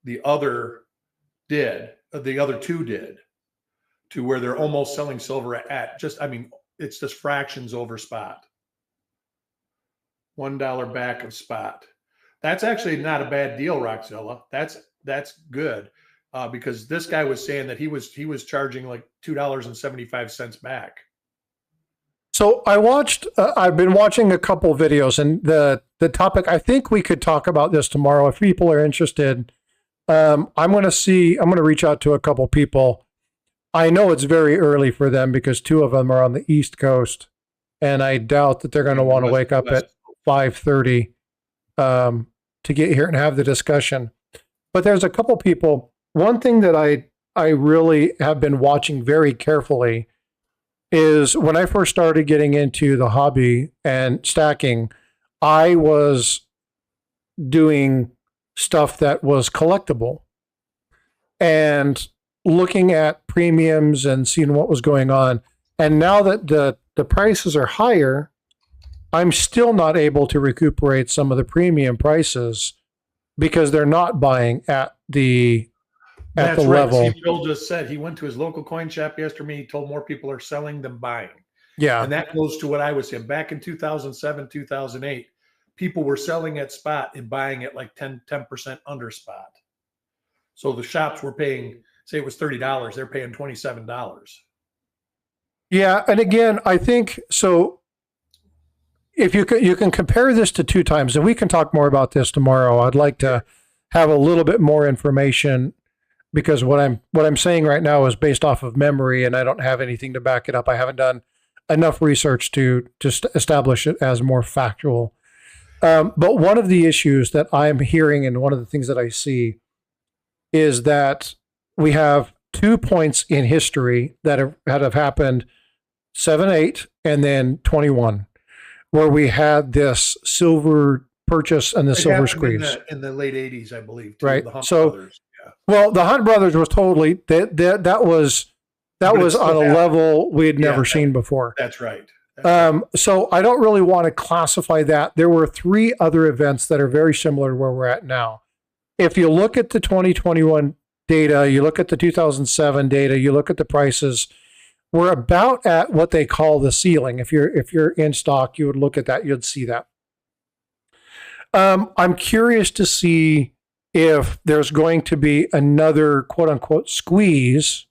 The other did. The other 2 did, to where they're almost selling silver at just, I mean, it's just fractions over spot. $1 back of spot. That's actually not a bad deal, Roxzilla. That's good, because this guy was saying that he was charging like $2.75 back. So I've been watching a couple videos, and the topic, I think we could talk about this tomorrow if people are interested. I'm going to reach out to a couple people. I know it's very early for them because 2 of them are on the East Coast, and I doubt that they're going to want to wake up at 5:30 to get here and have the discussion. But there's a couple people. One thing that I really have been watching very carefully is when I first started getting into the hobby and stacking, I was doing stuff that was collectible and looking at premiums and seeing what was going on. And now that the prices are higher, I'm still not able to recuperate some of the premium prices because they're not buying at the level. See, Bill just said he went to his local coin shop yesterday. He told more people are selling than buying. Yeah. And that goes to what I was saying. Back in 2007, 2008, people were selling at spot and buying at like 10% under spot. So the shops were paying, say it was $30, they're paying $27. Yeah. And again, I think so. If you can compare this to 2 times, and we can talk more about this tomorrow. I'd like to have a little bit more information because what I'm saying right now is based off of memory, and I don't have anything to back it up. I haven't done enough research to establish it as more factual. But one of the issues that I'm hearing, and one of the things that I see, is that we have 2 points in history that have happened, 7, 8, and then 21. Where we had this silver purchase and the silver squeeze in the late 80s, I believe. Too, right. The Hunt So, Brothers. Yeah. Well, the Hunt Brothers was totally that was on a level we had never seen before. That's right. So I don't really want to classify that. There were 3 other events that are very similar to where we're at now. If you look at the 2021 data, you look at the 2007 data, you look at the prices. We're about at what they call the ceiling. If you're in stock, you would look at that, you'd see that. I'm curious to see if there's going to be another quote unquote squeeze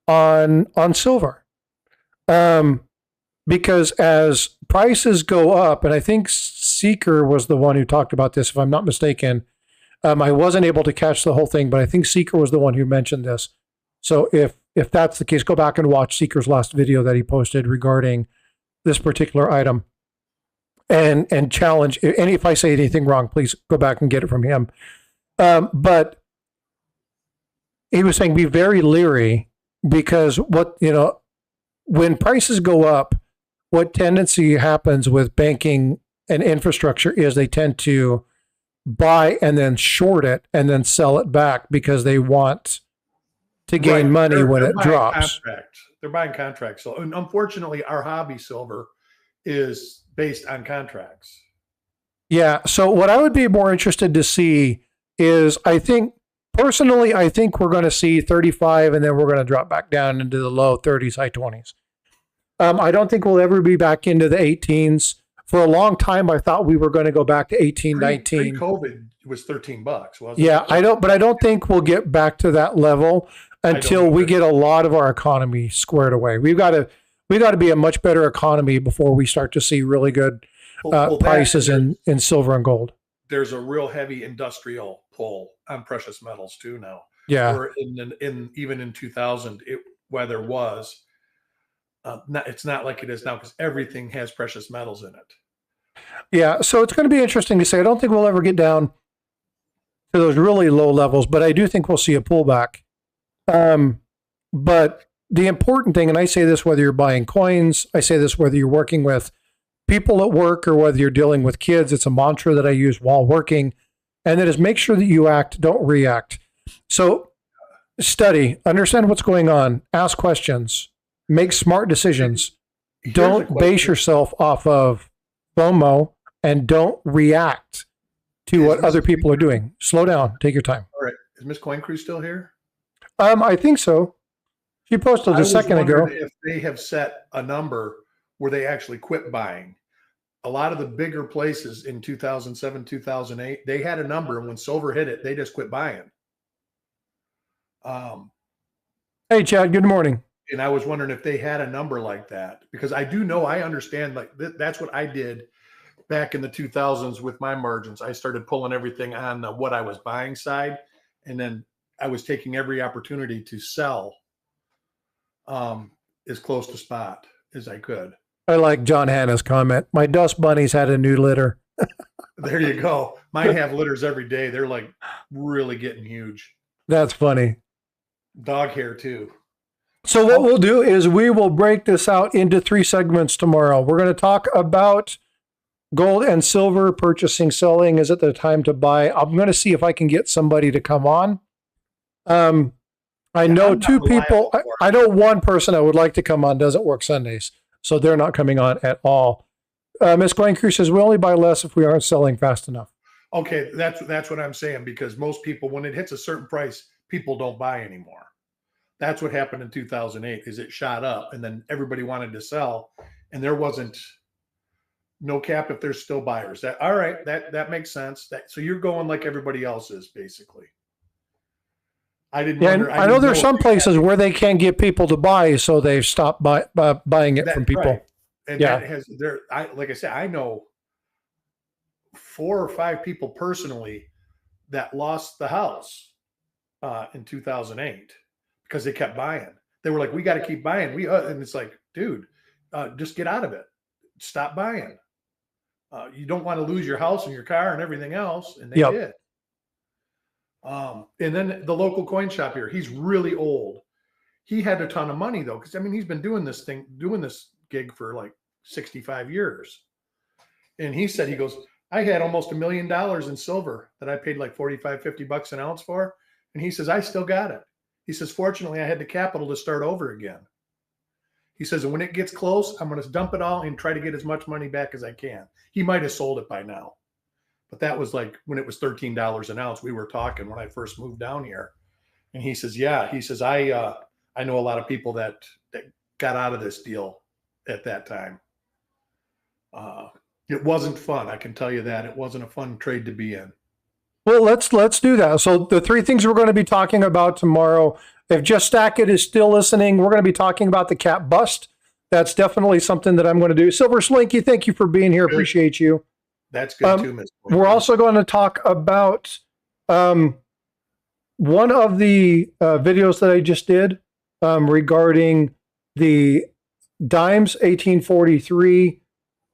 on silver. because as prices go up, and I think Seeker was the one who talked about this, if I'm not mistaken. I wasn't able to catch the whole thing, but I think Seeker was the one who mentioned this. So if that's the case, go back and watch Seeker's last video that he posted regarding this particular item, and challenge. And if I say anything wrong, please go back and get it from him. But he was saying be very leery, because when prices go up, what tendency happens with banking and infrastructure is they tend to buy and then short it and then sell it back because they want to gain money when it drops. They're buying contracts. So, and unfortunately, our hobby silver is based on contracts. Yeah. So what I would be more interested to see is, personally, I think we're going to see 35, and then we're going to drop back down into the low 30s, high 20s. I don't think we'll ever be back into the 18s. For a long time, I thought we were going to go back to 18, 19. COVID was $13, wasn't Yeah, it? I don't think we'll get back to that level until we get a lot of our economy squared away. We've got to be a much better economy before we start to see really good prices in silver and gold. There's a real heavy industrial pull on precious metals too now. Yeah. Or even in 2000, there was. It's not like it is now, because everything has precious metals in it. Yeah, so it's going to be interesting to say. I don't think we'll ever get down to those really low levels, but I do think we'll see a pullback. But the important thing, and I say this whether you're buying coins, I say this whether you're working with people at work or whether you're dealing with kids, it's a mantra that I use while working, and that is make sure that you act, don't react. So study, understand what's going on, ask questions, make smart decisions. Don't base yourself off of FOMO, and don't react to what other people are doing. Slow down. Take your time. All right. Is Miss Coin Crew still here? I think so. She posted a second ago. If they have set a number where they actually quit buying. A lot of the bigger places in 2007, 2008, they had a number, and when silver hit it, they just quit buying. Hey, Chad. Good morning. And I was wondering if they had a number like that, because I understand, like that's what I did back in the 2000s with my margins. I started pulling everything on the what I was buying side, and then I was taking every opportunity to sell as close to spot as I could. I like John Hanna's comment. My dust bunnies had a new litter. There you go. Mine have litters every day. They're like really getting huge. That's funny. Dog hair too. So what we'll do is we will break this out into 3 segments tomorrow. We're going to talk about gold and silver, purchasing, selling. Is it the time to buy? I'm going to see if I can get somebody to come on. I know 2 people. I know one person I would like to come on doesn't work Sundays, so they're not coming on at all. Miss Coin Crew says we only buy less if we aren't selling fast enough. Okay, that's what I'm saying, because most people, when it hits a certain price, people don't buy anymore. That's what happened in 2008, is it shot up, and then everybody wanted to sell, and there wasn't no cap if there's still buyers. That makes sense. So you're going like everybody else is, basically. I know there's some places where they can't get people to buy, so they've stopped buying it from people. Right. And that has like I said, I know 4 or 5 people personally that lost the house in 2008 because they kept buying. They were like, "We got to keep buying." And it's like, dude, just get out of it. Stop buying. You don't want to lose your house and your car and everything else, and they did. And then the local coin shop here, he's really old. He had a ton of money though, because he's been doing this gig for like 65 years. And he said, he goes, I had almost $1 million in silver that I paid like 45, 50 bucks an ounce for. And he says, I still got it. He says, fortunately, I had the capital to start over again. He says, and when it gets close, I'm going to dump it all and try to get as much money back as I can. He might have sold it by now. But that was like when it was $13 an ounce. We were talking when I first moved down here. And he says, yeah, he says, I know a lot of people that got out of this deal at that time. It wasn't fun. I can tell you that. It wasn't a fun trade to be in. Well, let's do that. So the 3 things we're going to be talking about tomorrow, if Just Stack It is still listening, we're going to be talking about the cap bust. that's definitely something that I'm going to do. Silver Slinky, thank you for being here. Good. Appreciate you. That's good too, Miss. We're also going to talk about one of the videos that I just did regarding the Dimes 1843,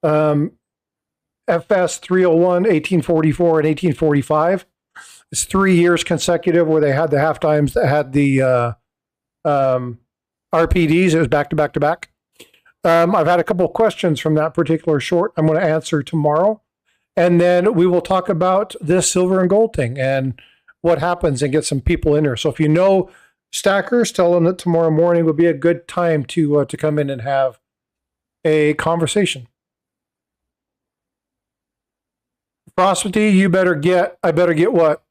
FS 301, 1844, and 1845. It's 3 years consecutive where they had the half dimes that had the RPDs. It was back to back to back. I've had a couple of questions from that particular short I'm going to answer tomorrow. And then we will talk about this silver and gold thing and what happens and get some people in here. So if you know stackers, tell them that tomorrow morning would be a good time to come in and have a conversation. Frostbyte, you better get, I better get what?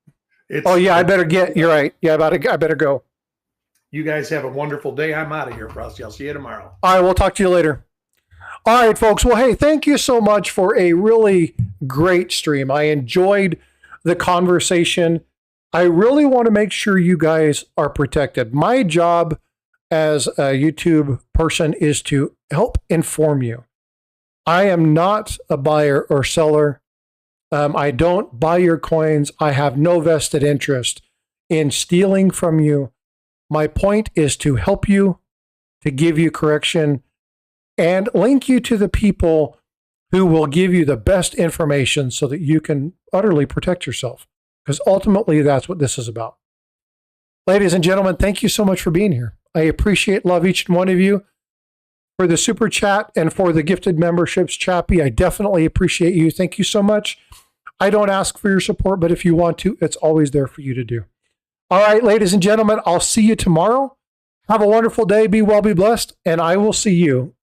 I better get, you're right. Yeah, I better go. You guys have a wonderful day. I'm out of here, Frosty. I'll see you tomorrow. All right, we'll talk to you later. All right, folks. Well, hey, thank you so much for a really great stream. I enjoyed the conversation. I really want to make sure you guys are protected. My job as a YouTube person is to help inform you. I am not a buyer or seller. I don't buy your coins. I have no vested interest in stealing from you. My point is to help you, to give you correction, and link you to the people who will give you the best information so that you can utterly protect yourself. Because ultimately, that's what this is about. Ladies and gentlemen, thank you so much for being here. I appreciate, love each and one of you. For the super chat and for the gifted memberships, Chappie, I definitely appreciate you. Thank you so much. I don't ask for your support, but if you want to, it's always there for you to do. All right, ladies and gentlemen, I'll see you tomorrow. Have a wonderful day. Be well, be blessed, and I will see you